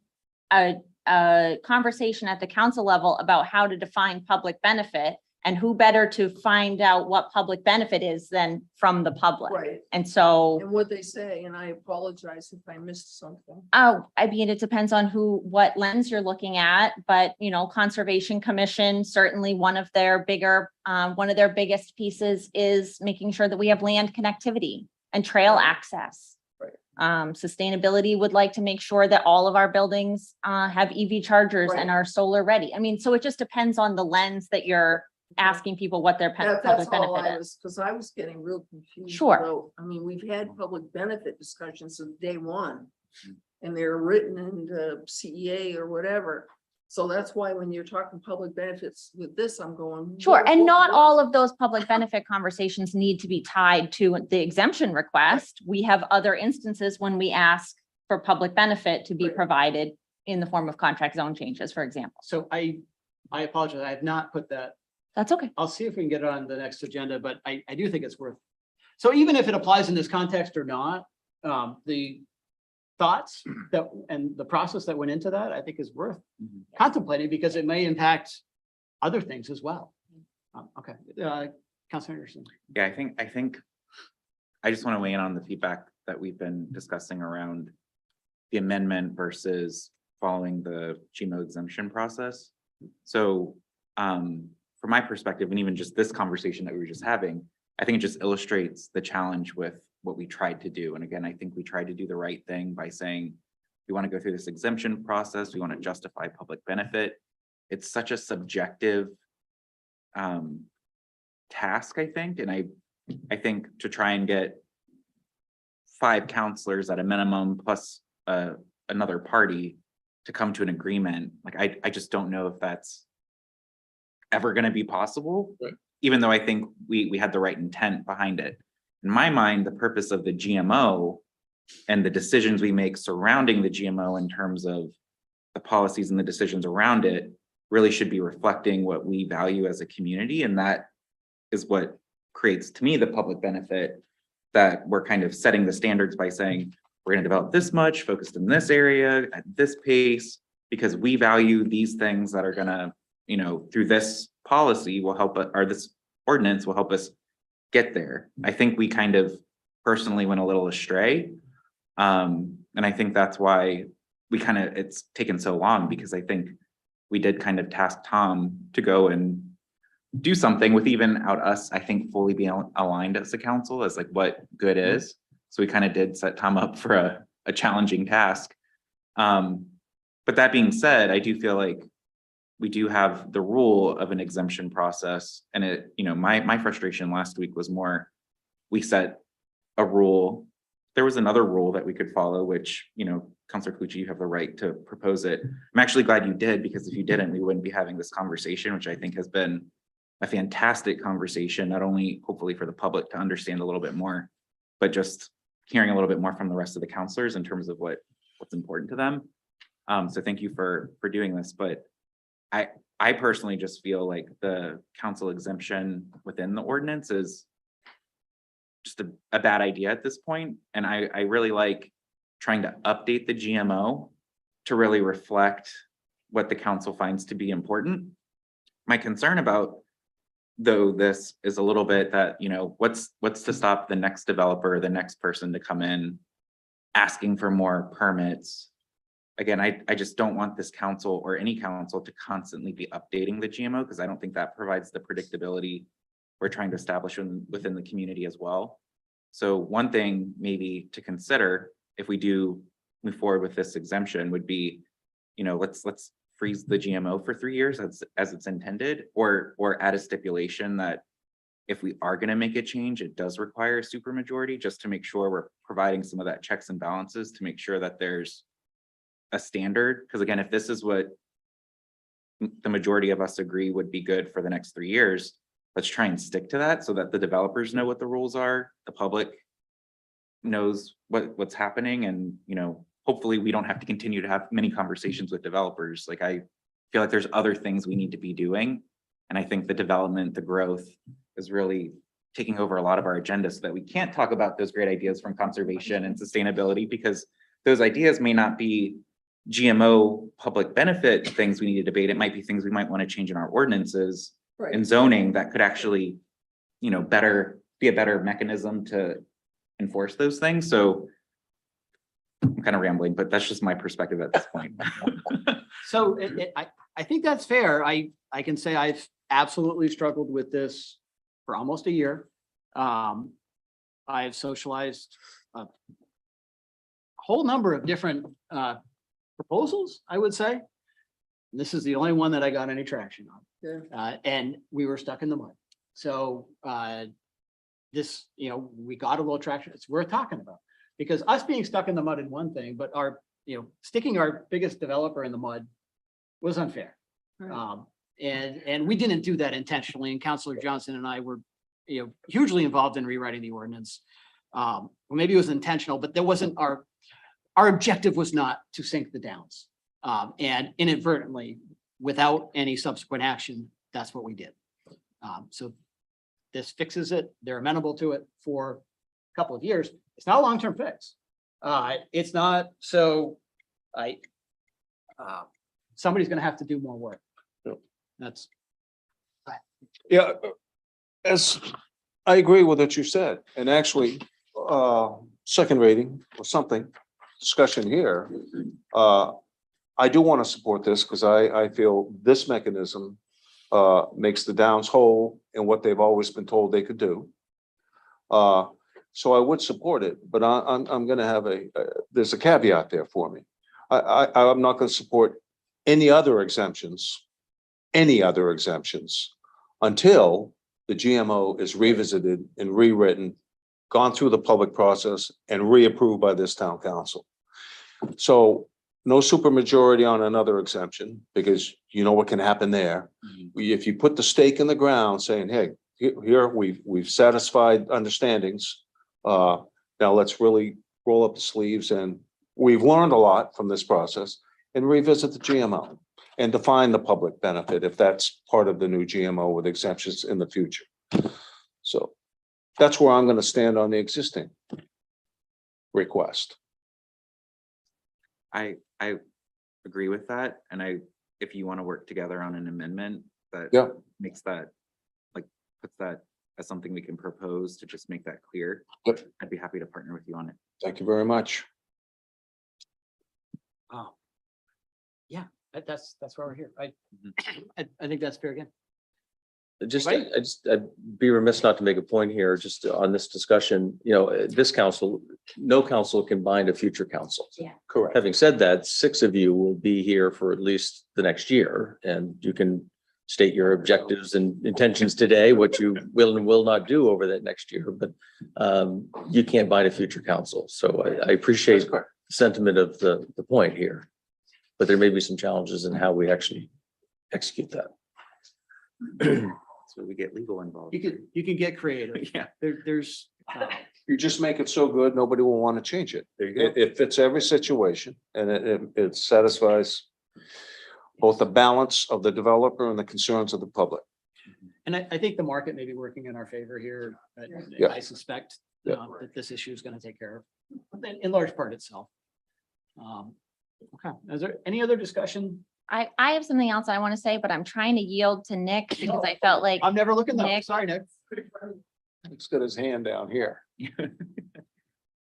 a conversation at the council level about how to define public benefit, and who better to find out what public benefit is than from the public. Right, And so, and what they say, and I apologize if I missed something. oh, I mean, it depends on what lens you're looking at, but, Conservation Commission, certainly one of their biggest pieces is making sure that we have land connectivity and trail access. Right. Sustainability would like to make sure that all of our buildings have EV chargers and Right. are solar ready. I mean, so it just depends on the lens that you're asking people what their That's public all I benefit is. was, because I was getting real confused. Sure. about- I mean, we've had public benefit discussions since day one. And they're written in the CEA or whatever. So that's why when you're talking public benefits with this, I'm going. Sure, and not what- all of those public benefit conversations need to be tied to the exemption request. We have other instances when we ask for public benefit to be Right. provided in the form of contract zone changes, for example. So I apologize. I have not put that. That's okay. I'll see if we can get it on the next agenda, but I do think it's worth. So even if it applies in this context or not, the thoughts that, and the process that went into that, I think is worth Mhm. contemplating, because it may impact other things as well. Okay, Councilor Anderson. Yeah, I think I just want to weigh in on the feedback that we've been discussing around the amendment versus following the GMO exemption process. So, from my perspective, and even just this conversation that we were just having, I think it just illustrates the challenge with what we tried to do. And again, I think we tried to do the right thing by saying, we want to go through this exemption process. We want to justify public benefit. It's such a subjective task, I think. And I think to try and get 5 counselors at a minimum plus another party to come to an agreement, like I just don't know if that's ever going to be possible. Right. Even though I think we had the right intent behind it. In my mind, the purpose of the GMO and the decisions we make surrounding the GMO in terms of the policies and the decisions around it really should be reflecting what we value as a community. And that is what creates, to me, the public benefit, that we're kind of setting the standards by saying, we're going to develop this much, focused in this area at this pace, because we value these things that are going to, through this policy will help, or this ordinance will help us get there. I think we kind of personally went a little astray. And I think that's why it's taken so long, because I think we did kind of task Tom to go and do something with even out us, I think, fully being aligned as a council as like what good is. So we kind of did set Tom up for a challenging task. But that being said, I do feel like we do have the rule of an exemption process. And it, my frustration last week was more, we set a rule. There was another rule that we could follow, which, Councilor Clucci, you have the right to propose it. I'm actually glad you did, because if you didn't, we wouldn't be having this conversation, which I think has been a fantastic conversation, not only hopefully for the public to understand a little bit more, but just hearing a little bit more from the rest of the counselors in terms of what's important to them. So thank you for doing this, but I personally just feel like the council exemption within the ordinance is just a bad idea at this point. And I really like trying to update the GMO to really reflect what the council finds to be important. My concern about, though, this is a little bit that, what's to stop the next developer, the next person to come in asking for more permits. Again, I just don't want this council or any council to constantly be updating the GMO because I don't think that provides the predictability we're trying to establish within the community as well. So one thing maybe to consider if we do move forward with this exemption would be, let's freeze the GMO for 3 years as it's intended, or add a stipulation that if we are going to make a change, it does require a supermajority, just to make sure we're providing some of that checks and balances to make sure that there's a standard. Because again, if this is what the majority of us agree would be good for the next 3 years, let's try and stick to that so that the developers know what the rules are, the public knows what's happening, and hopefully we don't have to continue to have many conversations with developers. Like, I feel like there's other things we need to be doing, and I think the development, the growth is really taking over a lot of our agenda, so that we can't talk about those great ideas from conservation and sustainability, because those ideas may not be GMO public benefit things we need to debate. It might be things we might want to change in our ordinances and zoning that could actually, be a better mechanism to enforce those things. So I'm kind of rambling, but that's just my perspective at this point. So I think that's fair. I can say I've absolutely struggled with this for almost a year. I've socialized a whole number of different proposals, I would say. This is the only one that I got any traction on. Yeah. And we were stuck in the mud. So this, we got a little traction. It's worth talking about, because us being stuck in the mud is one thing, but sticking our biggest developer in the mud was unfair. Right. And we didn't do that intentionally. And Councilor Johnson and I were, hugely involved in rewriting the ordinance. Well, maybe it was intentional, but there wasn't our objective was not to sink the downs. And inadvertently, without any subsequent action, that's what we did. So this fixes it. They're amenable to it for a couple of years. It's not a long-term fix. It's not, so somebody's gonna have to do more work. That's. Yeah, as I agree with what you said, and actually, second reading or something, discussion here. I do want to support this because I feel this mechanism makes the downs whole in what they've always been told they could do. So I would support it, but I'm going to have there's a caveat there for me. I'm not going to support any other exemptions until the GMO is revisited and rewritten, gone through the public process and reapproved by this town council. So no supermajority on another exemption, because you know what can happen there. If you put the stake in the ground saying, hey, here we've satisfied understandings. Now let's really roll up the sleeves, and we've learned a lot from this process, and revisit the GMO and define the public benefit if that's part of the new GMO with exemptions in the future. So that's where I'm going to stand on the existing request. I agree with that. And if you want to work together on an amendment that makes that, puts that as something we can propose to just make that clear, I'd be happy to partner with you on it. Thank you very much. Oh, yeah, that's why we're here. I think that's fair again. I'd be remiss not to make a point here, just on this discussion. This council, no council can bind a future council. Yeah. Correct. Having said that, 6 of you will be here for at least the next year, and you can state your objectives and intentions today, what you will and will not do over that next year, but you can't bind a future council. So I appreciate the sentiment of the point here, but there may be some challenges in how we actually execute that. So we get legal involved. You can get creative. Yeah. There's You just make it so good, nobody will want to change it. It fits every situation, and it satisfies both the balance of the developer and the concerns of the public. And I think the market may be working in our favor here. Yeah. I suspect Yeah. that this issue is going to take care of, in large part itself. Okay, is there any other discussion? I have something else I want to say, but I'm trying to yield to Nick because I felt like, I'm never looking that way. Nick. Sorry, Nick. Nick's got his hand down here.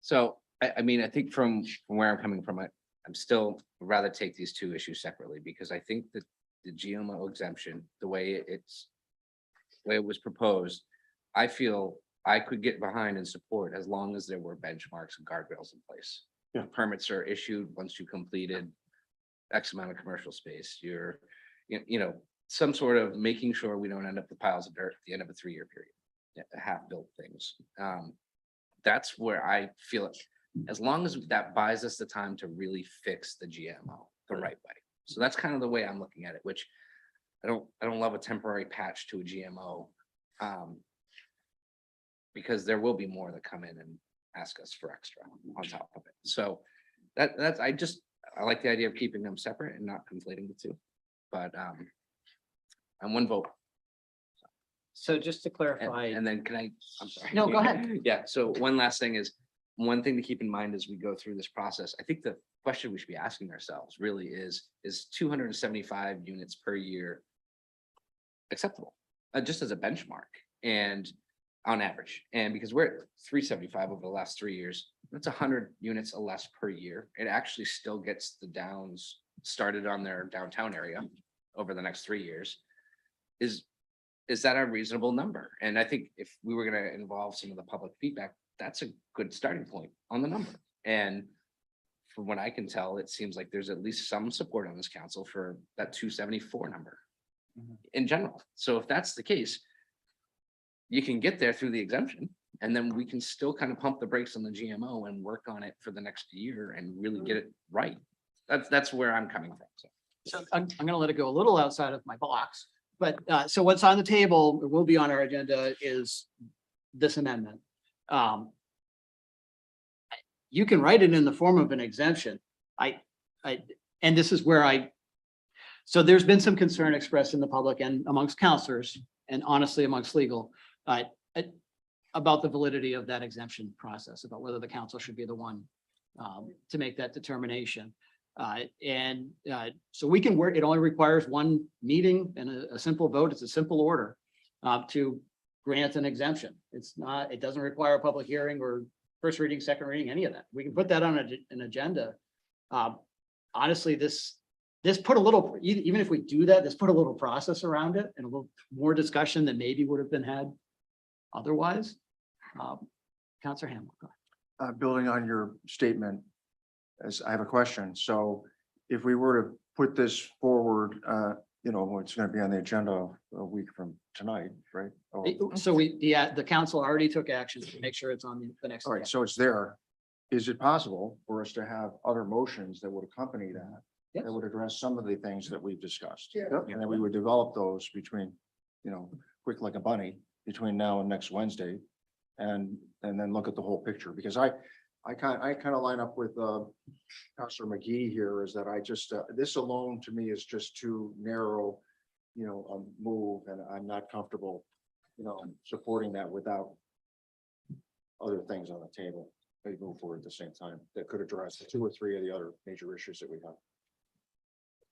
So I mean, I think from where I'm coming from, I'm still rather take these two issues separately, because I think that the GMO exemption, the way it was proposed, I feel I could get behind and support as long as there were benchmarks and guardrails in place. Yeah. Permits are issued once you completed X amount of commercial space, you're, you know, some sort of making sure we don't end up with piles of dirt at the end of a 3-year period, half-built things. That's where I feel it, as long as that buys us the time to really fix the GMO the right way. So that's kind of the way I'm looking at it, which I don't love a temporary patch to a GMO. Because there will be more that come in and ask us for extra on top of it. So that's, I like the idea of keeping them separate and not conflating the two. But I'm one vote. So just to clarify. And then can I'm sorry. No, go ahead. Yeah, so one last thing is, one thing to keep in mind as we go through this process, I think the question we should be asking ourselves really is 275 units per year acceptable? Just as a benchmark and on average, and because we're at 375 over the last 3 years, that's 100 units or less per year. It actually still gets the Downs started on their downtown area over the next 3 years. Is that a reasonable number? And I think if we were going to involve some of the public feedback, that's a good starting point on the number. And from what I can tell, it seems like there's at least some support on this council for that 274 number in general. So if that's the case, you can get there through the exemption, and then we can still kind of pump the brakes on the GMO and work on it for the next year and really get it right. That's where I'm coming from. So I'm gonna let it go a little outside of my box, but so what's on the table, or will be on our agenda, is this amendment. You can write it in the form of an exemption. And this is where so there's been some concern expressed in the public and amongst counselors, and honestly amongst legal, about the validity of that exemption process, about whether the council should be the one to make that determination. So we can work, it only requires one meeting and a simple vote. It's a simple order to grant an exemption. It doesn't require a public hearing or first reading, second reading, any of that. We can put that on an agenda. Honestly, this put a little, even if we do that, this put a little process around it and a little more discussion than maybe would have been had otherwise. Councilor Hamilton. Building on your statement, as I have a question. So if we were to put this forward, it's going to be on the agenda a week from tonight, right? So the council already took action to make sure it's on the next. All right, so it's there. Is it possible for us to have other motions that would accompany that? Yes. That would address some of the things that we've discussed? Yeah. And then we would develop those between, quick like a bunny between now and next Wednesday. And then look at the whole picture, because I kind of line up with Councilor McGee here, is that I just, this alone to me is just too narrow, a move, and I'm not comfortable, supporting that without other things on the table. They move forward at the same time that could address 2 or 3 of the other major issues that we have.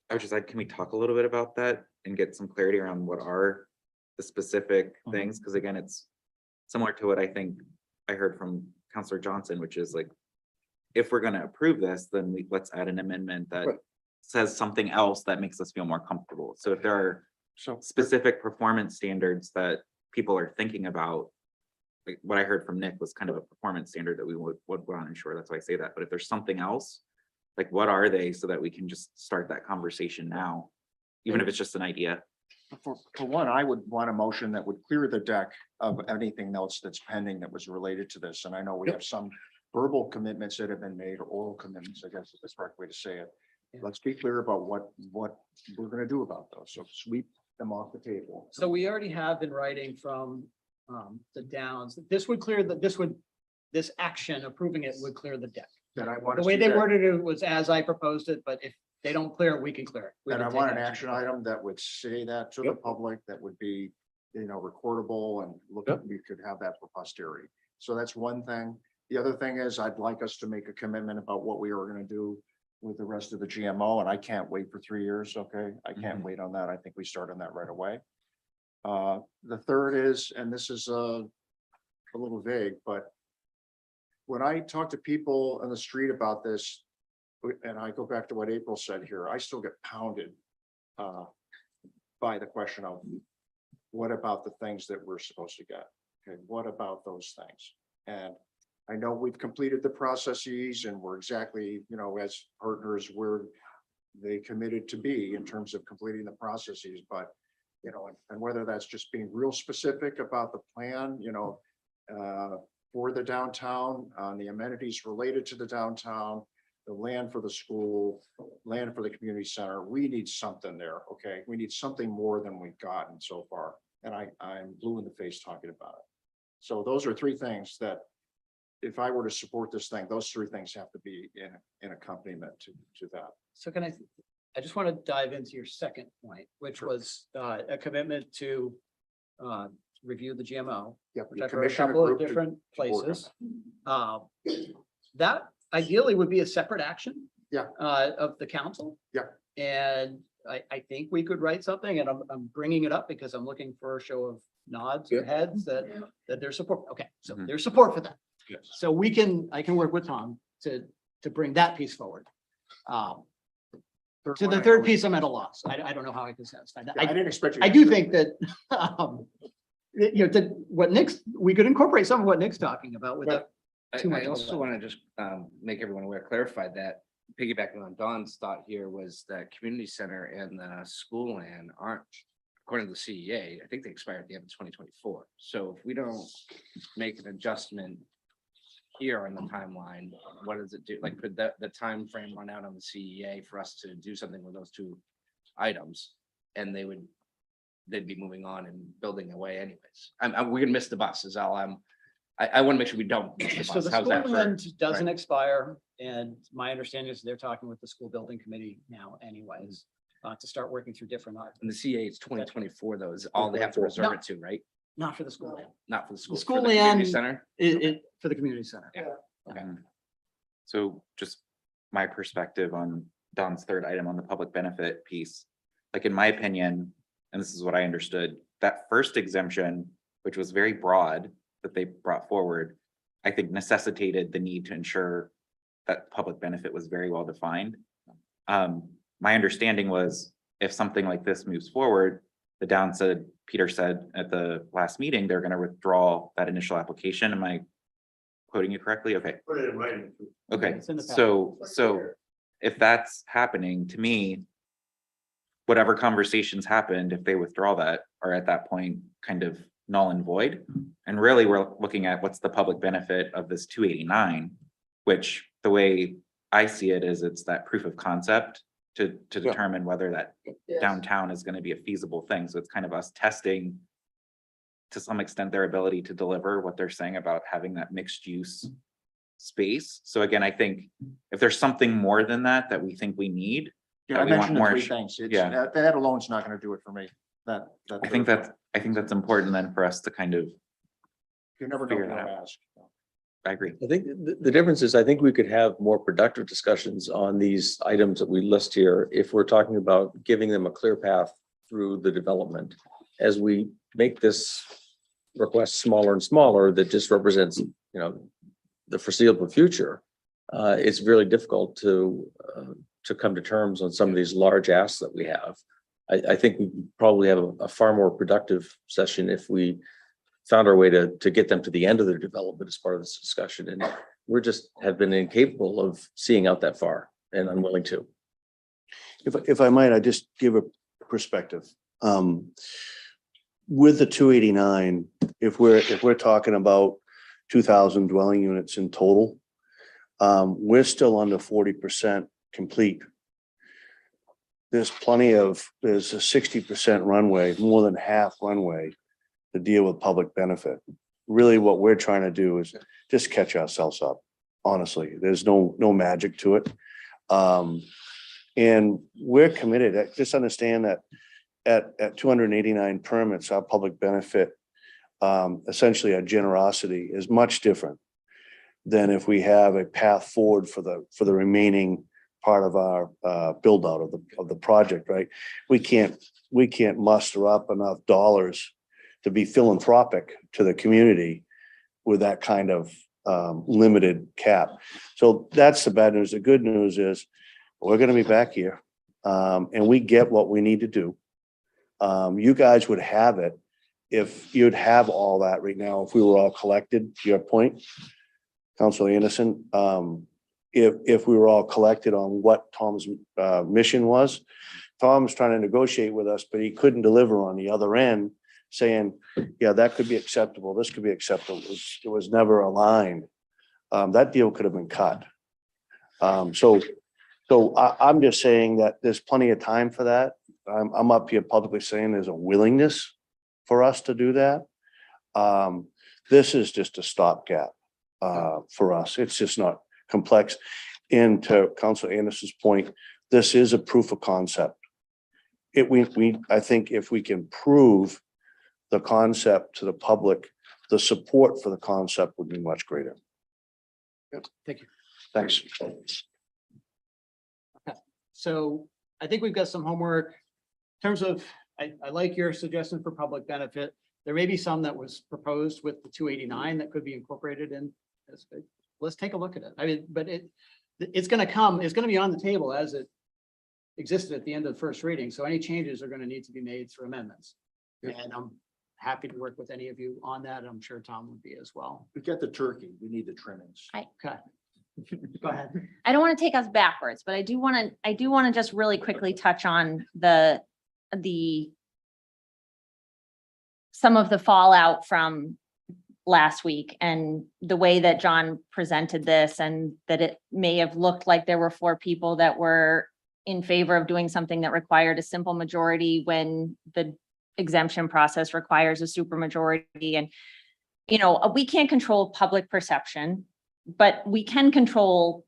I was just like, can we talk a little bit about that and get some clarity around what are the specific things? Because again, it's similar to what I think I heard from Councilor Johnson, which is like, if we're going to approve this, then let's add an amendment that says something else that makes us feel more comfortable. So if there are specific performance standards that people are thinking about, like what I heard from Nick was kind of a performance standard that we would want to ensure. That's why I say that. But if there's something else, like what are they, so that we can just start that conversation now, even if it's just an idea. For one, I would want a motion that would clear the deck of anything else that's pending that was related to this. And I know we have some verbal commitments that have been made, or oral commitments, I guess is the correct way to say it. Let's be clear about what we're going to do about those. So sweep them off the table. So we already have in writing from the Downs, this action approving it would clear the deck. That I want The to way see they that- worded it was as I proposed it, but if they don't clear it, we can clear it. We And I can want take an action item that would say that to the public, that would be, recordable, and look, we could have that for posterity. So that's one thing. The other thing is I'd like us to make a commitment about what we are going to do with the rest of the GMO, and I can't wait for 3 years. Okay. I can't wait on that. I think we start on that right away. The third is, and this is a little vague, but when I talk to people on the street about this, and I go back to what April said here, I still get pounded by the question of what about the things that we're supposed to get? Okay, what about those things? And I know we've completed the processes and we're exactly, as partners, they committed to be in terms of completing the processes, but and whether that's just being real specific about the plan, for the downtown, on the amenities related to the downtown, the land for the school, land for the community center, we need something there, okay? We need something more than we've gotten so far, and I'm blue in the face talking about it. So those are three things that, if I were to support this thing, those three things have to be in accompaniment to that. So I just want to dive into your second point, which was a commitment to review the GMO, Yep. which I've heard a couple of different places. That ideally would be a separate action. Yeah. Of the council. Yeah. And I think we could write something, and I'm bringing it up because I'm looking for a show of nods or heads that there's support. Okay, so Mhm. there's support for that. Yes. So I can work with Tom to bring that piece forward. To the third piece, I'm at a loss. I don't know how I can satisfy that. I didn't expect you. I to do answer think that, we could incorporate some of what Nick's talking about with that. Too much I also want to just make everyone aware, clarify that piggybacking on Don's thought here was that community center and the school land aren't, according to the CEA, I think they expire at the end of 2024. So if we don't make an adjustment here on the timeline, what does it do? Like, could the time frame run out on the CEA for us to do something with those two items? And they'd be moving on and building away anyways. We're gonna miss the bus is all I want to make sure we don't miss the So bus. the How's that school for- land doesn't expire, and my understanding is they're talking with the school building committee now anyways, to start working through different items. And the CA is 2024 though, is all they have to reserve it to, right? Not for the school land, Not for the school. school for the community land- Center? for the community center. Yeah. Okay. So just my perspective on Don's third item on the public benefit piece. Like, in my opinion, and this is what I understood, that first exemption, which was very broad that they brought forward, I think necessitated the need to ensure that public benefit was very well defined. My understanding was if something like this moves forward, Peter said at the last meeting, they're going to withdraw that initial application. Am I quoting you correctly? Okay. Put it in writing. Okay, It's in the packet. so if that's happening, to me, whatever conversations happened, if they withdraw that, are at that point kind of null and void. And really, we're looking at what's the public benefit of this 289, which the way I see it is it's that proof of concept to determine whether that downtown is going to be a feasible thing. So it's kind of us testing to some extent their ability to deliver what they're saying about having that mixed use space. So again, I think if there's something more than that we think we need, Yeah, I that we want mentioned the more three sh- things. yeah. That alone is not gonna do it for me. I think that's important then for us to kind of, You never know figure what that to out. ask. I agree. I think the difference is, I think we could have more productive discussions on these items that we list here if we're talking about giving them a clear path through the development. As we make this request smaller and smaller, that just represents, the foreseeable future. It's really difficult to come to terms on some of these large asks that we have. I think we probably have a far more productive session if we found our way to get them to the end of their development as part of this discussion. And we're just have been incapable of seeing out that far and unwilling to. If I might, I just give a perspective. With the 289, if we're talking about 2,000 dwelling units in total, we're still under 40% complete. There's a 60% runway, more than half runway to deal with public benefit. Really, what we're trying to do is just catch ourselves up. Honestly, there's no magic to it. And we're committed. Just understand that at 289 permits, our public benefit, essentially our generosity is much different than if we have a path forward for the remaining part of our build out of the project, right? We can't muster up enough dollars to be philanthropic to the community with that kind of limited cap. So that's the bad news. The good news is we're gonna be back here, and we get what we need to do. You guys would have it if you'd have all that right now, if we were all collected, to your point, Councilor Anderson, if we were all collected on what Tom's mission was. Tom's trying to negotiate with us, but he couldn't deliver on the other end, saying, yeah, that could be acceptable, this could be acceptable. It was never aligned. That deal could have been cut. So I'm just saying that there's plenty of time for that. I'm up here publicly saying there's a willingness for us to do that. This is just a stopgap for us. It's just not complex. And to Councilor Anderson's point, this is a proof of concept. I think if we can prove the concept to the public, the support for the concept would be much greater. Thank you. Thanks. So I think we've got some homework in terms of, I like your suggestion for public benefit. There may be some that was proposed with the 289 that could be incorporated in. Let's take a look at it. I mean, but it's going to come, it's going to be on the table as it existed at the end of the first reading. So any changes are going to need to be made through amendments. And I'm happy to work with any of you on that. I'm sure Tom would be as well. We get the turkey, we need the trimmings. Okay. Go ahead. I don't want to take us backwards, but I do want to just really quickly touch on some of the fallout from last week and the way that John presented this, and that it may have looked like there were 4 people that were in favor of doing something that required a simple majority when the exemption process requires a supermajority. And, you know, we can't control public perception, but we can control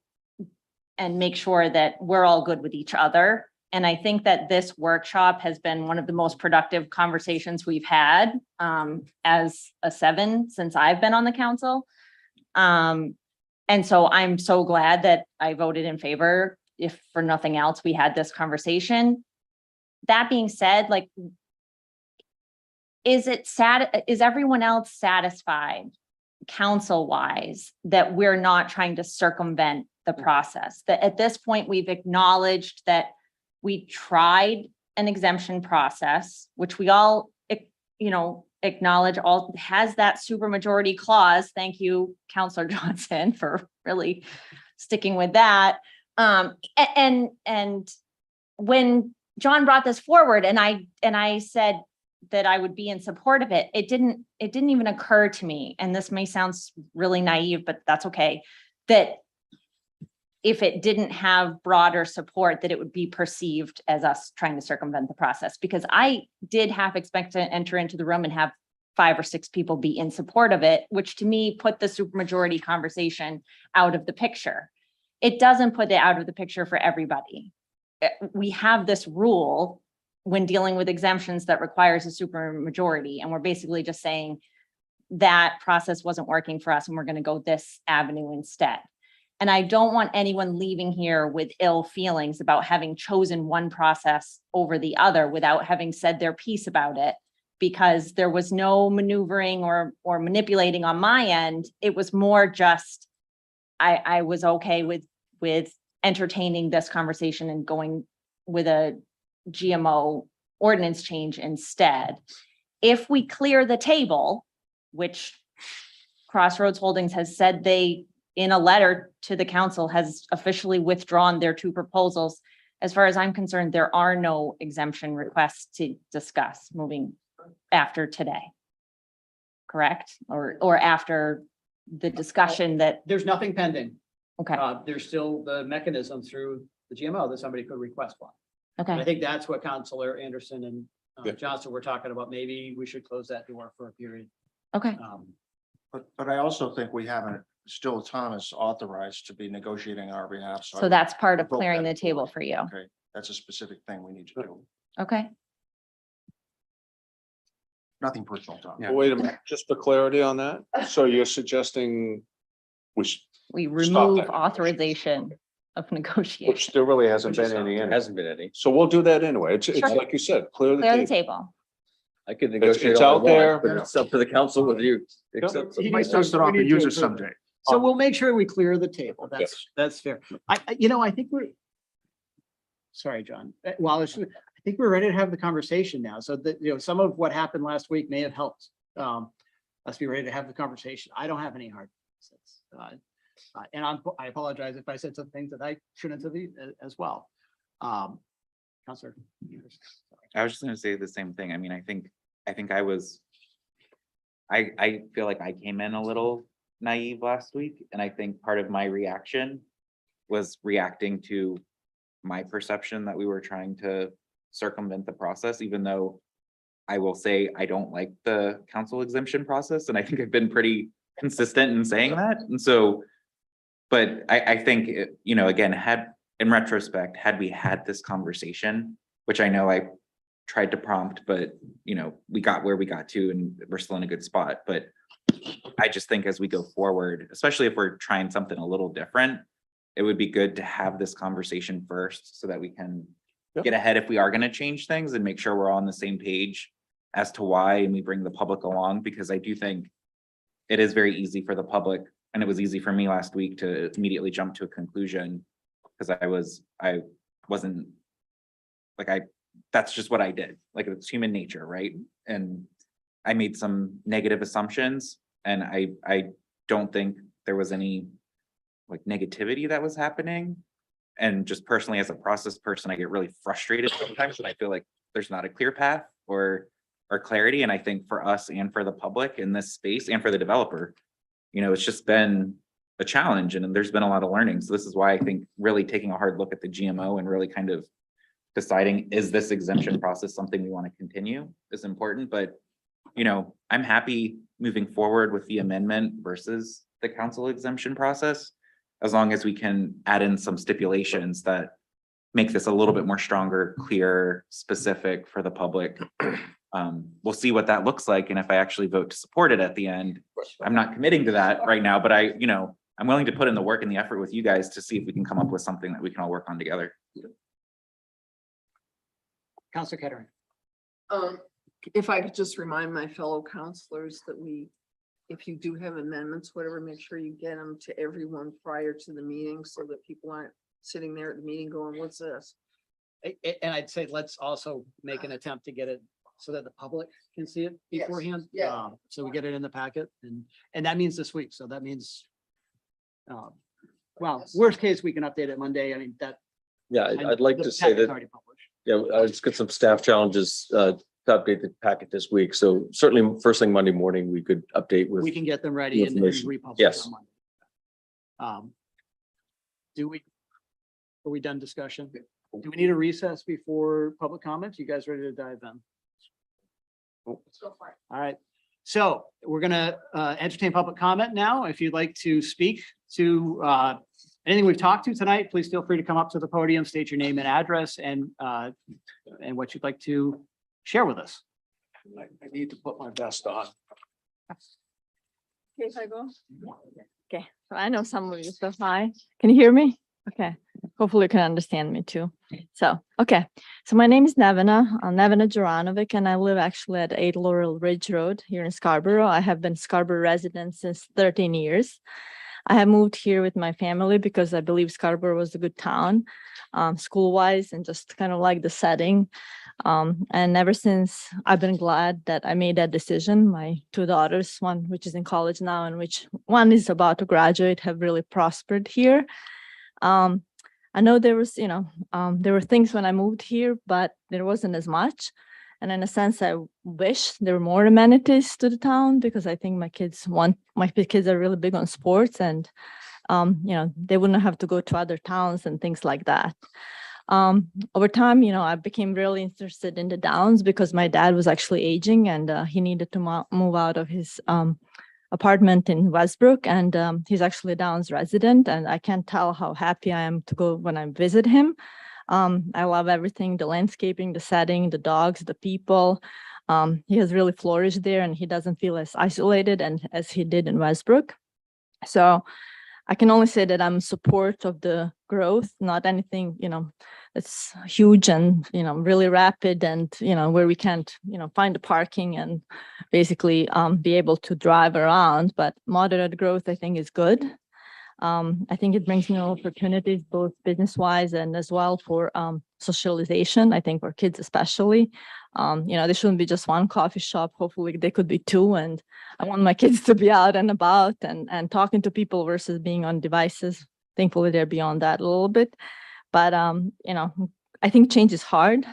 and make sure that we're all good with each other. And I think that this workshop has been one of the most productive conversations we've had as a 7 since I've been on the council. And so I'm so glad that I voted in favor. If for nothing else, we had this conversation. That being said, like, is everyone else satisfied council-wise that we're not trying to circumvent the process? That at this point, we've acknowledged that we tried an exemption process, which we all, you know, acknowledge all has that supermajority clause. Thank you, Councillor Johnson, for really sticking with that. And when John brought this forward and I said that I would be in support of it, it didn't even occur to me, and this may sound really naive, but that's okay, that if it didn't have broader support, that it would be perceived as us trying to circumvent the process, because I did half expect to enter into the room and have 5 or 6 people be in support of it, which to me put the supermajority conversation out of the picture. It doesn't put it out of the picture for everybody. We have this rule when dealing with exemptions that requires a supermajority, and we're basically just saying that process wasn't working for us and we're going to go this avenue instead. And I don't want anyone leaving here with ill feelings about having chosen one process over the other without having said their piece about it, because there was no maneuvering or manipulating on my end. It was more just, I was okay with entertaining this conversation and going with a GMO ordinance change instead. If we clear the table, which Crossroads Holdings has said they, in a letter to the council, has officially withdrawn their 2 proposals. As far as I'm concerned, there are no exemption requests to discuss moving after today. Correct? Or after the discussion that, There's nothing pending. okay, There's still the mechanism through the GMO that somebody could request one. And I okay, think that's what Councilor Anderson and Johnson were talking about. Maybe we should close that door for a period. okay. But I also think we haven't, still Tom is authorized to be negotiating on our behalf. So that's part of vote clearing that the table forward. for you. Okay, that's a specific thing we need to do. Okay. Nothing personal, Tom. Yeah. Wait a minute, just for clarity on that. So you're suggesting We Stop remove that. authorization of negotiation. which there really hasn't been any. There hasn't been any. So we'll do that anyway. It's Sure. like you said, clear the Clear the table. table. I could negotiate it's all I out there. want, but it's up to the council whether you accept He it. Might needs to- dust it we off need and to use it approve someday. So we'll make sure we clear the table. That's fair. I think we're. Sorry, John. Well, I think we're ready to have the conversation now. So that, some of what happened last week may have helped. Let's be ready to have the conversation. I don't have any hard feelings. And I apologize if I said some things that I shouldn't have as well. Counselor. I was just gonna say the same thing. I mean, I think I feel like I came in a little naive last week, and I think part of my reaction was reacting to my perception that we were trying to circumvent the process, even though I will say I don't like the council exemption process, and I think I've been pretty consistent in saying that. And so, but I think, again, in retrospect, had we had this conversation, which I know I tried to prompt, but we got where we got to, and we're still in a good spot. But I just think as we go forward, especially if we're trying something a little different, it would be good to have this conversation first so that we can get ahead if we are going to change things and make sure we're all on the same page as to why, and we bring the public along, because I do think it is very easy for the public, and it was easy for me last week to immediately jump to a conclusion because I wasn't that's just what I did. Like, it's human nature, right? And I made some negative assumptions, and I don't think there was any negativity that was happening. And just personally, as a process person, I get really frustrated sometimes when I feel like there's not a clear path or clarity. And I think for us and for the public in this space and for the developer, it's just been a challenge, and there's been a lot of learning. So this is why I think really taking a hard look at the GMO and really kind of deciding, is this exemption process something we want to continue, is important. But I'm happy moving forward with the amendment versus the council exemption process, as long as we can add in some stipulations that make this a little bit more stronger, clear, specific for the public. We'll see what that looks like, and if I actually vote to support it at the end, I'm not committing to that right now, but I'm willing to put in the work and the effort with you guys to see if we can come up with something that we can all work on together. Counselor Kettering. If I could just remind my fellow counselors that if you do have amendments, whatever, make sure you get them to everyone prior to the meeting so that people aren't sitting there at the meeting going, what's this? And I'd say let's also make an attempt to get it so that the public can see it Yes, beforehand. yeah. So we get it in the packet, and that means this week. So that means, well, worst case, we can update it Monday. I mean, that. Yeah, I'd like the to say packet's that, already published. I just got some staff challenges to update the packet this week. So certainly first thing Monday morning, we could update with. We can get them ready and information. republish. Yes. On Monday. Are we done discussion? Do we need a recess before public comments? You guys ready to dive in? Let's go for it. All right. So we're gonna entertain public comment now. If you'd like to speak to anything we've talked to tonight, please feel free to come up to the podium, state your name and address, and what you'd like to share with us. I need to put my vest on. Okay, if I go? Okay, so I know some of you, so hi, can you hear me? Okay, hopefully you can understand me too. So, okay, so my name is Nevena, I'm Nevena Joranovic, and I live actually at 8 Laurel Ridge Road here in Scarborough. I have been Scarborough resident since 13 years. I have moved here with my family because I believe Scarborough was a good town, school-wise, and just kind of like the setting. And ever since, I've been glad that I made that decision. My 2 daughters, one which is in college now and which one is about to graduate, have really prospered here. I know there was, there were things when I moved here, but there wasn't as much. And in a sense, I wish there were more amenities to the town, because I think my kids are really big on sports, and, they wouldn't have to go to other towns and things like that. Over time, I became really interested in the Downs because my dad was actually aging, and he needed to move out of his apartment in Westbrook, and he's actually a Downs resident, and I can't tell how happy I am to go when I visit him. I love everything, the landscaping, the setting, the dogs, the people. He has really flourished there, and he doesn't feel as isolated as he did in Westbrook. So I can only say that I'm in support of the growth, not anything, that's huge and, really rapid and, where we can't, find the parking and basically be able to drive around, but moderate growth, I think is good. I think it brings new opportunities, both business-wise and as well for socialization, I think for kids especially. There shouldn't be just one coffee shop. Hopefully there could be two. And I want my kids to be out and about and talking to people versus being on devices. Thankfully, they're beyond that a little bit. But, I think change is hard.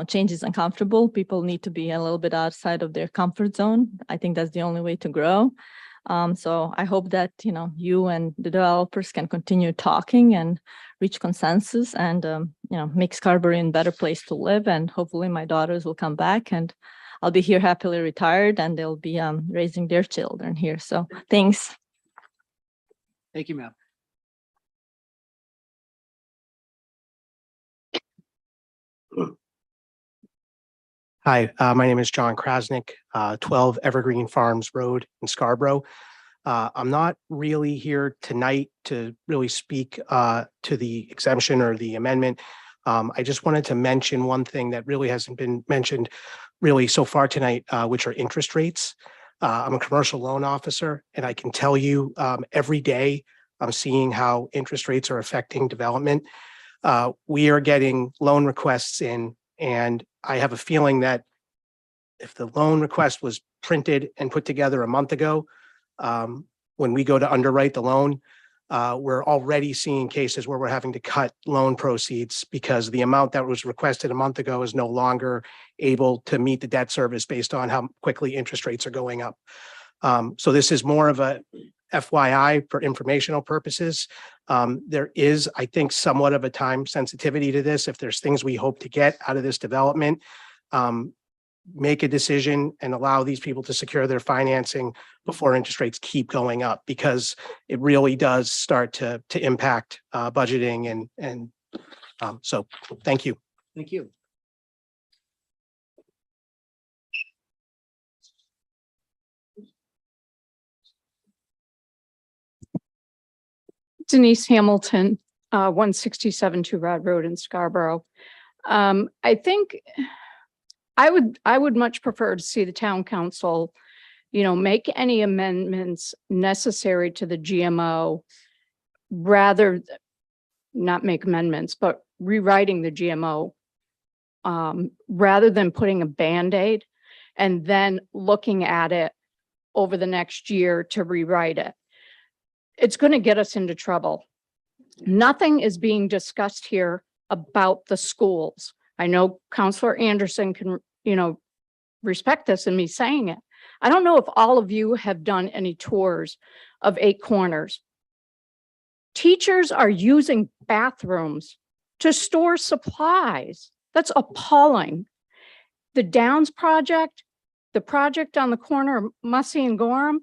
Change is uncomfortable. People need to be a little bit outside of their comfort zone. I think that's the only way to grow. So I hope that, you and the developers can continue talking and reach consensus and, make Scarborough a better place to live. And hopefully my daughters will come back and I'll be here happily retired and they'll be raising their children here. So thanks. Thank you, ma'am. Hi, my name is John Krasnick, 12 Evergreen Farms Road in Scarborough. I'm not really here tonight to really speak to the exemption or the amendment. I just wanted to mention one thing that really hasn't been mentioned really so far tonight, which are interest rates. I'm a commercial loan officer, and I can tell you every day I'm seeing how interest rates are affecting development. We are getting loan requests in, and I have a feeling that if the loan request was printed and put together a month ago, when we go to underwrite the loan, we're already seeing cases where we're having to cut loan proceeds because the amount that was requested a month ago is no longer able to meet the debt service based on how quickly interest rates are going up. So this is more of a FYI for informational purposes. There is, I think, somewhat of a time sensitivity to this. If there's things we hope to get out of this development, make a decision and allow these people to secure their financing before interest rates keep going up, because it really does start to impact budgeting and so thank you. Thank you. Denise Hamilton, 167 Two Rod Road in Scarborough. I think I would much prefer to see the town council, make any amendments necessary to the GMO not make amendments, but rewriting the GMO rather than putting a Band-Aid and then looking at it over the next year to rewrite it. It's going to get us into trouble. Nothing is being discussed here about the schools. I know Councillor Anderson can, respect this and me saying it. I don't know if all of you have done any tours of Eight Corners. Teachers are using bathrooms to store supplies. That's appalling. The Downs project, the project on the corner of Mussey and Gorham,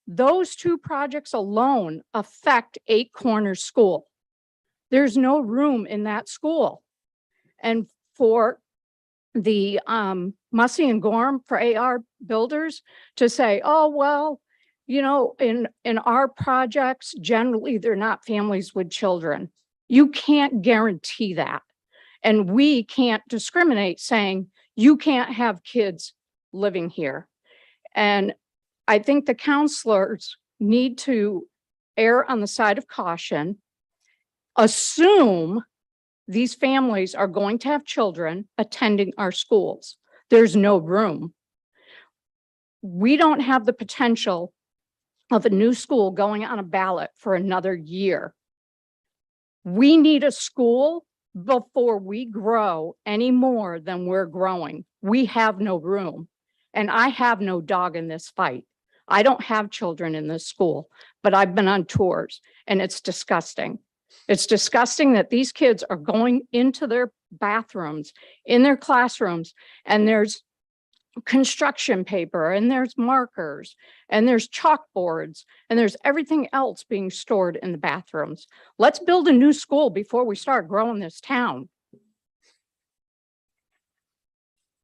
those two projects alone affect Eight Corners School. There's no room in that school. And for the Mussey and Gorham, for AR builders to say, oh, well, in our projects, generally, they're not families with children. You can't guarantee that. And we can't discriminate saying you can't have kids living here. And I think the counselors need to err on the side of caution, assume these families are going to have children attending our schools. There's no room. We don't have the potential of a new school going on a ballot for another year. We need a school before we grow any more than we're growing. We have no room. And I have no dog in this fight. I don't have children in this school, but I've been on tours and it's disgusting. It's disgusting that these kids are going into their bathrooms, in their classrooms, and there's construction paper and there's markers and there's chalkboards and there's everything else being stored in the bathrooms. Let's build a new school before we start growing this town.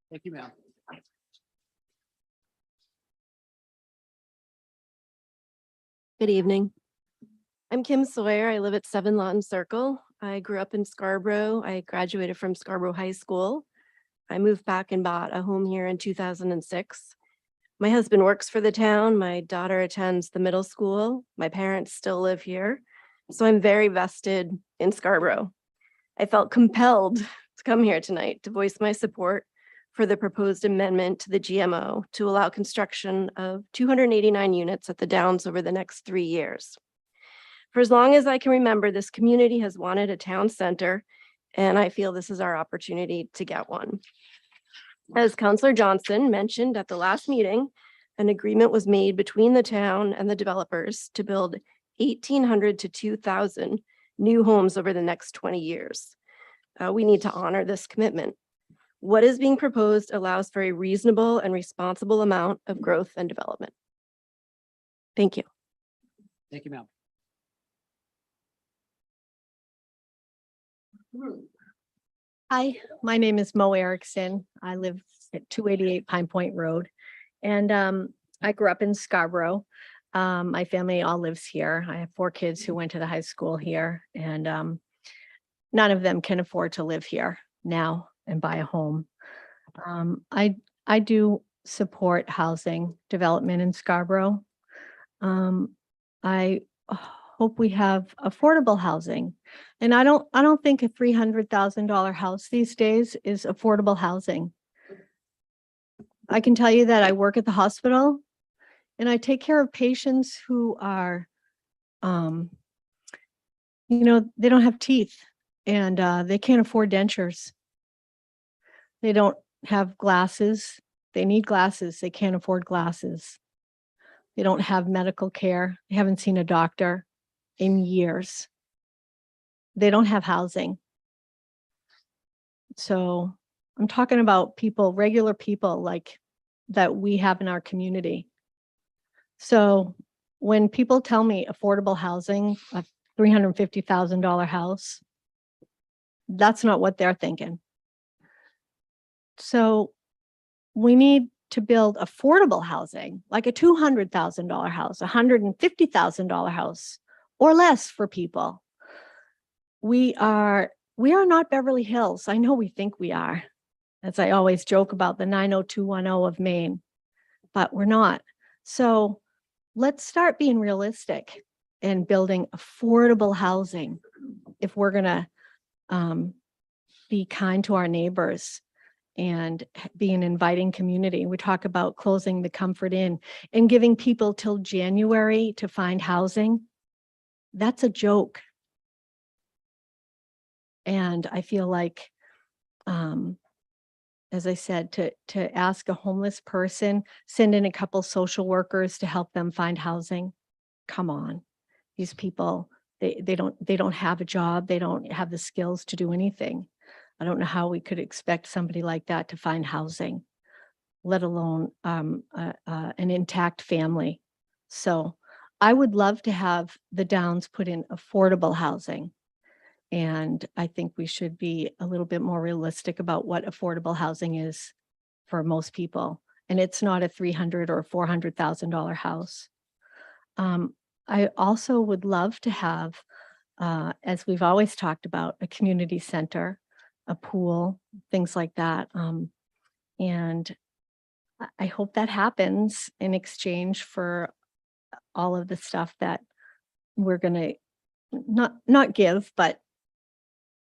Thank you, ma'am. Good evening. I'm Kim Sawyer. I live at 7 Lawton Circle. I grew up in Scarborough. I graduated from Scarborough High School. I moved back and bought a home here in 2006. My husband works for the town. My daughter attends the middle school. My parents still live here. So I'm very vested in Scarborough. I felt compelled to come here tonight to voice my support for the proposed amendment to the GMO to allow construction of 289 units at the Downs over the next 3 years. For as long as I can remember, this community has wanted a town center, and I feel this is our opportunity to get one. As Councillor Johnson mentioned at the last meeting, an agreement was made between the town and the developers to build 1,800 to 2,000 new homes over the next 20 years. We need to honor this commitment. What is being proposed allows for a reasonable and responsible amount of growth and development. Thank you. Thank you, ma'am. Hi, my name is Mo Erickson. I live at 288 Pine Point Road. And I grew up in Scarborough. My family all lives here. I have 4 kids who went to the high school here, and none of them can afford to live here now and buy a home. I do support housing development in Scarborough. I hope we have affordable housing. And I don't think a $300,000 house these days is affordable housing. I can tell you that I work at the hospital and I take care of patients who are, they don't have teeth and they can't afford dentures. They don't have glasses. They need glasses. They can't afford glasses. They don't have medical care. They haven't seen a doctor in years. They don't have housing. So I'm talking about people, regular people like that we have in our community. So when people tell me affordable housing, a $350,000 house, that's not what they're thinking. So we need to build affordable housing, like a $200,000 house, $150,000 house, or less for people. We are not Beverly Hills. I know we think we are, as I always joke about the 90210 of Maine, but we're not. So let's start being realistic and building affordable housing if we're gonna be kind to our neighbors and be an inviting community. We talk about closing the Comfort Inn and giving people till January to find housing. That's a joke. And I feel like, as I said, to ask a homeless person, send in a couple social workers to help them find housing. Come on, these people, they don't have a job. They don't have the skills to do anything. I don't know how we could expect somebody like that to find housing, let alone an intact family. So I would love to have the Downs put in affordable housing. And I think we should be a little bit more realistic about what affordable housing is for most people. And it's not a $300,000 or $400,000 house. I also would love to have, as we've always talked about, a community center, a pool, things like that. And I hope that happens in exchange for all of the stuff that we're going to not give, but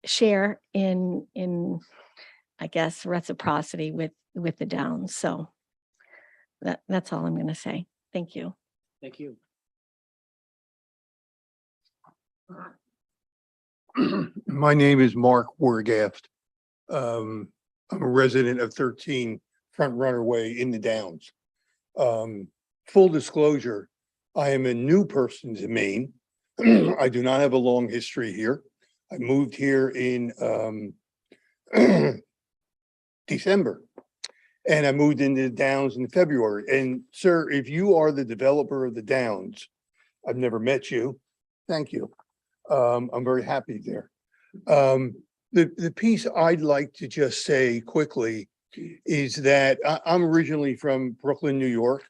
share in I guess reciprocity with the Downs. So that's all I'm going to say. Thank you. Thank you. My name is Mark Wargast. I'm a resident of 13 Front Runner Way in the Downs. Full disclosure, I am a new person to Maine. I do not have a long history here. I moved here in December, and I moved into the Downs in February. And sir, if you are the developer of the Downs, I've never met you. Thank you. I'm very happy there. The piece I'd like to just say quickly is that I'm originally from Brooklyn, New York,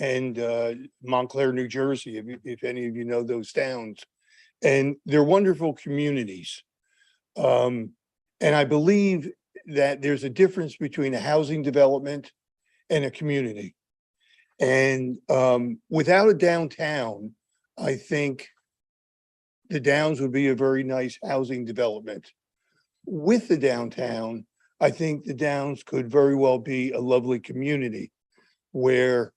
and Montclair, New Jersey, if any of you know those towns. and they're wonderful communities. And I believe that there's a difference between a housing development and a community. And without a downtown, I think the Downs would be a very nice housing development. With the downtown, I think the Downs could very well be a lovely community where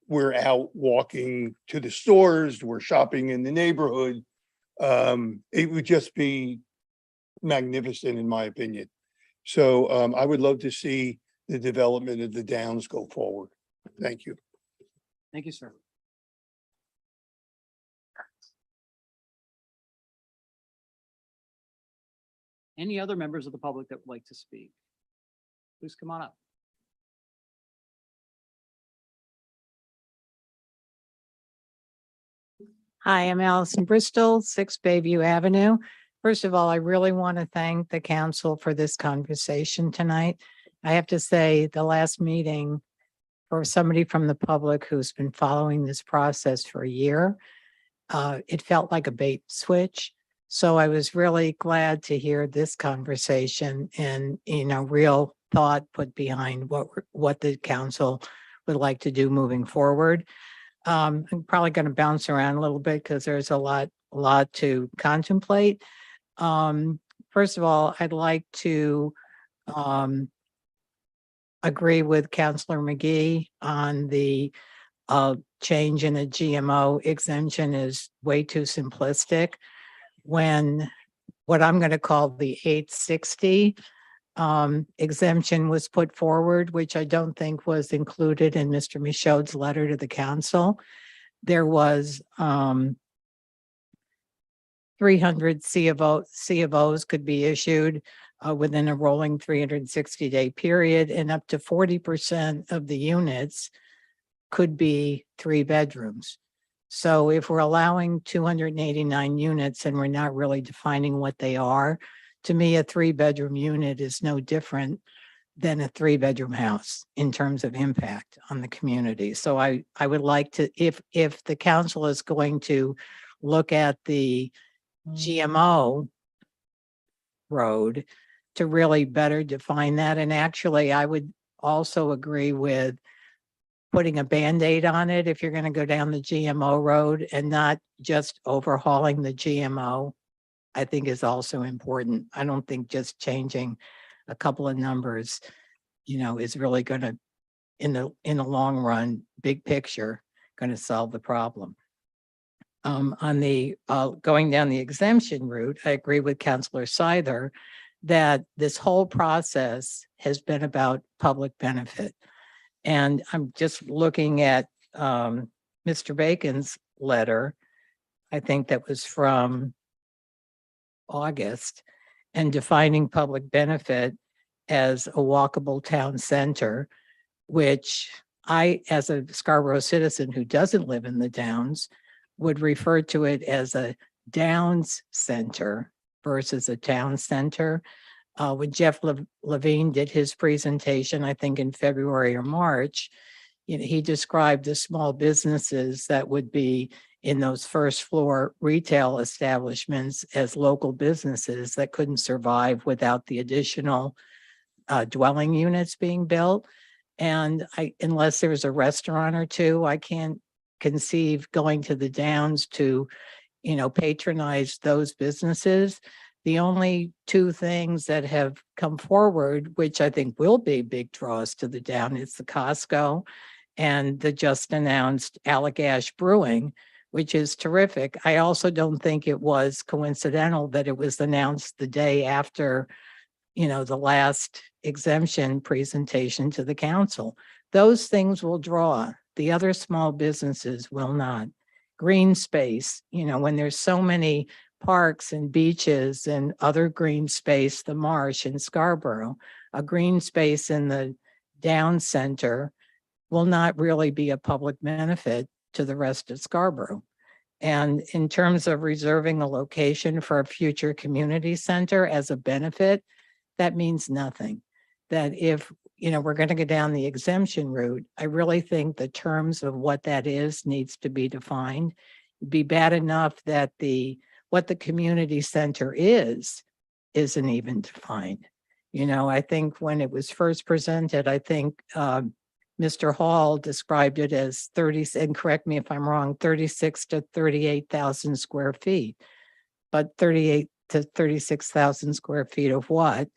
we're out walking to the stores, we're shopping in the neighborhood. It would just be magnificent, in my opinion. So I would love to see the development of the Downs go forward. Thank you. Thank you, sir. Any other members of the public that would like to speak? Please come on up. Hi, I'm Allison Bristol, 6 Bayview Avenue. First of all, I really want to thank the council for this conversation tonight. I have to say, the last meeting, for somebody from the public who's been following this process for a year, it felt like a bait switch. So I was really glad to hear this conversation and, real thought put behind what the council would like to do moving forward. I'm probably going to bounce around a little bit because there's a lot to contemplate. First of all, I'd like to agree with Councilor McGee on the change in a GMO exemption is way too simplistic. When what I'm going to call the 860 exemption was put forward, which I don't think was included in Mr. Michaud's letter to the council, there was 300 C of Os could be issued within a rolling 360-day period, and up to 40% of the units could be 3 bedrooms. So if we're allowing 289 units and we're not really defining what they are, to me, a 3-bedroom unit is no different than a 3-bedroom house in terms of impact on the community. So I would like to, if the council is going to look at the GMO road, to really better define that. And actually, I would also agree with putting a Band-Aid on it if you're going to go down the GMO road, and not just overhauling the GMO, I think is also important. I don't think just changing a couple of numbers, is really going to, in the long run, big picture, going to solve the problem. On the going down the exemption route, I agree with Councilor Seither that this whole process has been about public benefit. And I'm just looking at Mr. Bacon's letter, I think that was from August, and defining public benefit as a walkable town center, which I, as a Scarborough citizen who doesn't live in the Downs, would refer to it as a Downs center versus a town center. When Jeff Levine did his presentation, I think in February or March, he described the small businesses that would be in those first floor retail establishments as local businesses that couldn't survive without the additional dwelling units being built. And unless there's a restaurant or two, I can't conceive going to the Downs to, patronize those businesses. The only 2 things that have come forward, which I think will be big draws to the Down, is the Costco and the just announced Allagash Brewing, which is terrific. I also don't think it was coincidental that it was announced the day after, the last exemption presentation to the council. Those things will draw. The other small businesses will not. Green space, when there's so many parks and beaches and other green space, the marsh in Scarborough, a green space in the Down Center will not really be a public benefit to the rest of Scarborough. And in terms of reserving a location for a future community center as a benefit, that means nothing. That if, we're going to go down the exemption route, I really think the terms of what that is needs to be defined. It'd be bad enough that the what the community center isn't even defined. You know, I think when it was first presented, I think Mr. Hall described it as 30, and correct me if I'm wrong, 36 to 38,000 square feet. But 38 to 36,000 square feet of what?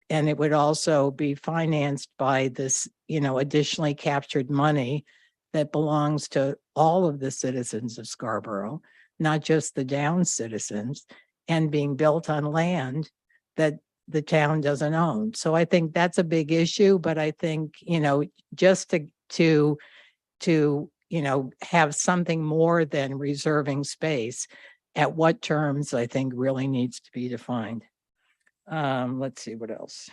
And it would also be financed by this, you know, additionally captured money that belongs to all of the citizens of Scarborough, not just the Downs citizens, and being built on land that the town doesn't own. So I think that's a big issue, but I think, you know, just to you know, have something more than reserving space, at what terms, I think really needs to be defined. Let's see what else.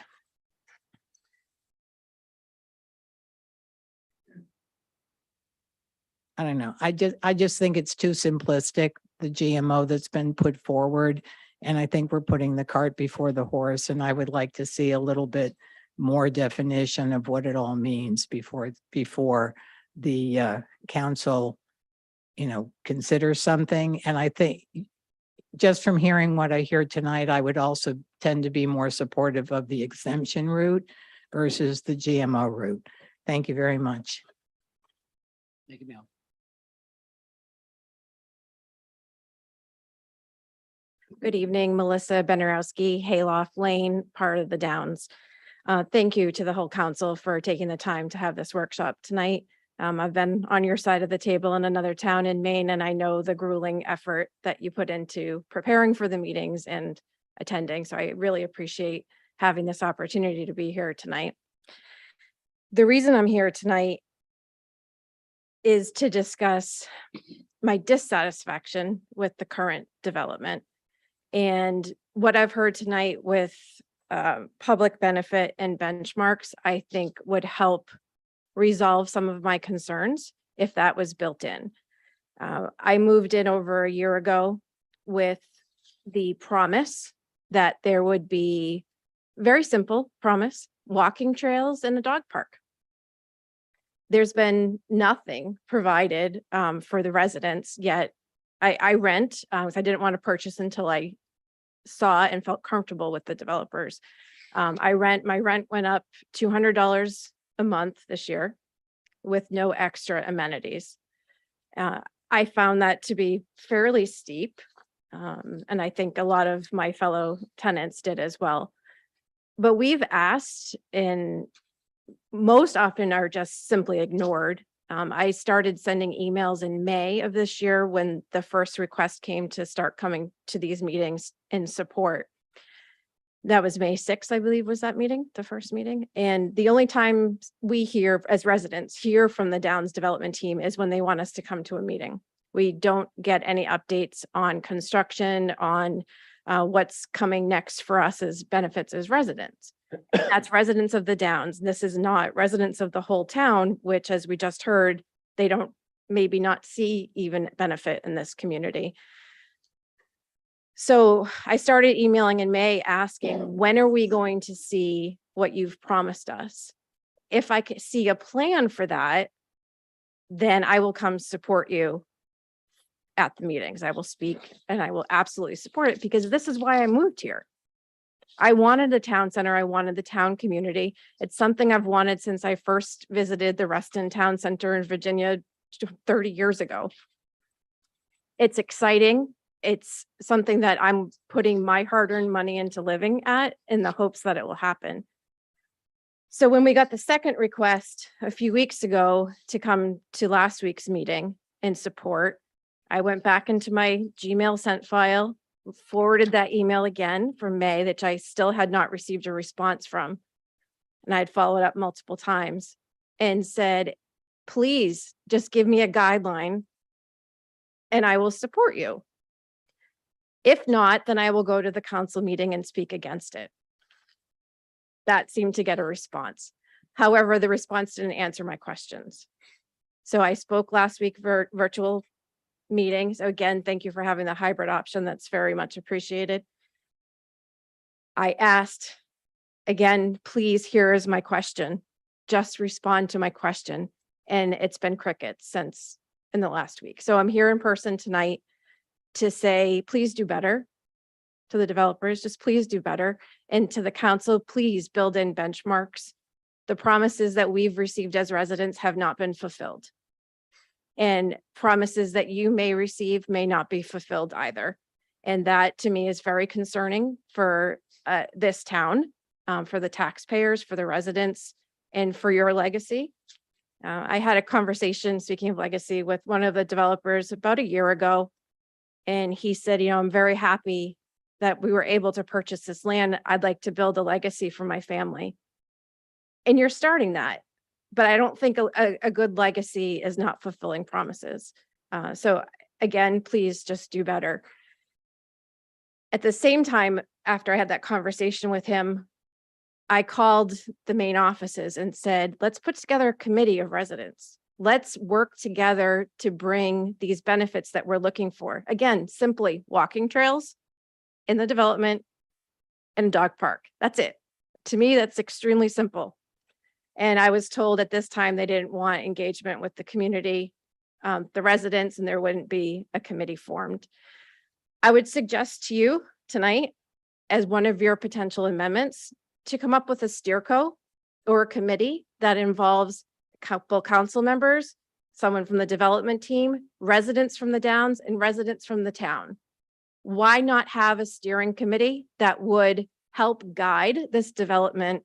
I don't know. I just think it's too simplistic, the GMO that's been put forward. And I think we're putting the cart before the horse, and I would like to see a little bit more definition of what it all means before the council, you know, considers something. And I think just from hearing what I hear tonight, I would also tend to be more supportive of the exemption route versus the GMO route. Thank you very much. Thank you, Mel. Good evening, Melissa Benarowski, Hayloft Lane, part of the Downs. Thank you to the whole council for taking the time to have this workshop tonight. I've been on your side of the table in another town in Maine, and I know the grueling effort that you put into preparing for the meetings and attending. So I really appreciate having this opportunity to be here tonight. The reason I'm here tonight is to discuss my dissatisfaction with the current development. And what I've heard tonight with public benefit and benchmarks, I think would help resolve some of my concerns if that was built in. I moved in over a year ago with the promise that there would be, very simple promise, walking trails and a dog park. There's been nothing provided for the residents yet. I rent, I didn't want to purchase until I saw and felt comfortable with the developers. My rent went up $200 a month this year with no extra amenities. I found that to be fairly steep. And I think a lot of my fellow tenants did as well. But we've asked, and most often are just simply ignored. I started sending emails in May of this year when the first request came to start coming to these meetings in support. That was May 6th, I believe, was that meeting, the first meeting. And the only time we hear as residents hear from the Downs development team is when they want us to come to a meeting. We don't get any updates on construction, on what's coming next for us as benefits as residents. That's residents of the Downs. This is not residents of the whole town, which, as we just heard, they don't maybe not see even benefit in this community. So I started emailing in May asking, when are we going to see what you've promised us? If I can see a plan for that, then I will come support you at the meetings. I will speak and I will absolutely support it, because this is why I moved here. I wanted the town center. I wanted the town community. It's something I've wanted since I first visited the Reston Town Center in Virginia 30 years ago. It's exciting. It's something that I'm putting my hard-earned money into living at in the hopes that it will happen. So when we got the second request a few weeks ago to come to last week's meeting in support, I went back into my Gmail sent file, forwarded that email again from May that I still had not received a response from. And I'd followed up multiple times and said, please just give me a guideline and I will support you. If not, then I will go to the council meeting and speak against it. That seemed to get a response. However, the response didn't answer my questions. So I spoke last week virtual meeting. So again, thank you for having the hybrid option. That's very much appreciated. I asked again, please, here is my question. Just respond to my question. And it's been crickets since in the last week. So I'm here in person tonight to say, please do better. To the developers, just please do better. And to the council, please build in benchmarks. The promises that we've received as residents have not been fulfilled. And promises that you may receive may not be fulfilled either. And that to me is very concerning for this town, for the taxpayers, for the residents, and for your legacy. I had a conversation, speaking of legacy, with one of the developers about a year ago. And he said, you know, I'm very happy that we were able to purchase this land. I'd like to build a legacy for my family. And you're starting that. But I don't think a good legacy is not fulfilling promises. So again, please just do better. At the same time, after I had that conversation with him, I called the main offices and said, let's put together a committee of residents. Let's work together to bring these benefits that we're looking for. Again, simply walking trails in the development and a dog park. That's it. To me, that's extremely simple. And I was told at this time they didn't want engagement with the community, the residents, and there wouldn't be a committee formed. I would suggest to you tonight, as one of your potential amendments, to come up with a steerco or a committee that involves a couple council members, someone from the development team, residents from the Downs, and residents from the town. Why not have a steering committee that would help guide this development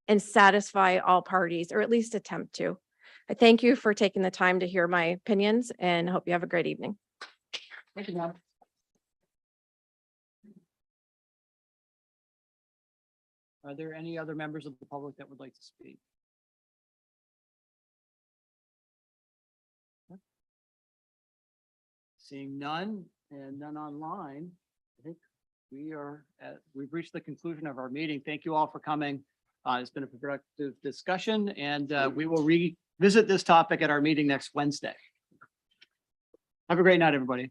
and satisfy all parties, or at least attempt to? I thank you for taking the time to hear my opinions and hope you have a great evening. Thank you, ma'am. Are there any other members of the public that would like to speak? Seeing none and none online, I think we've reached the conclusion of our meeting. Thank you all for coming. It's been a productive discussion, and we will revisit this topic at our meeting next Wednesday. Have a great night, everybody.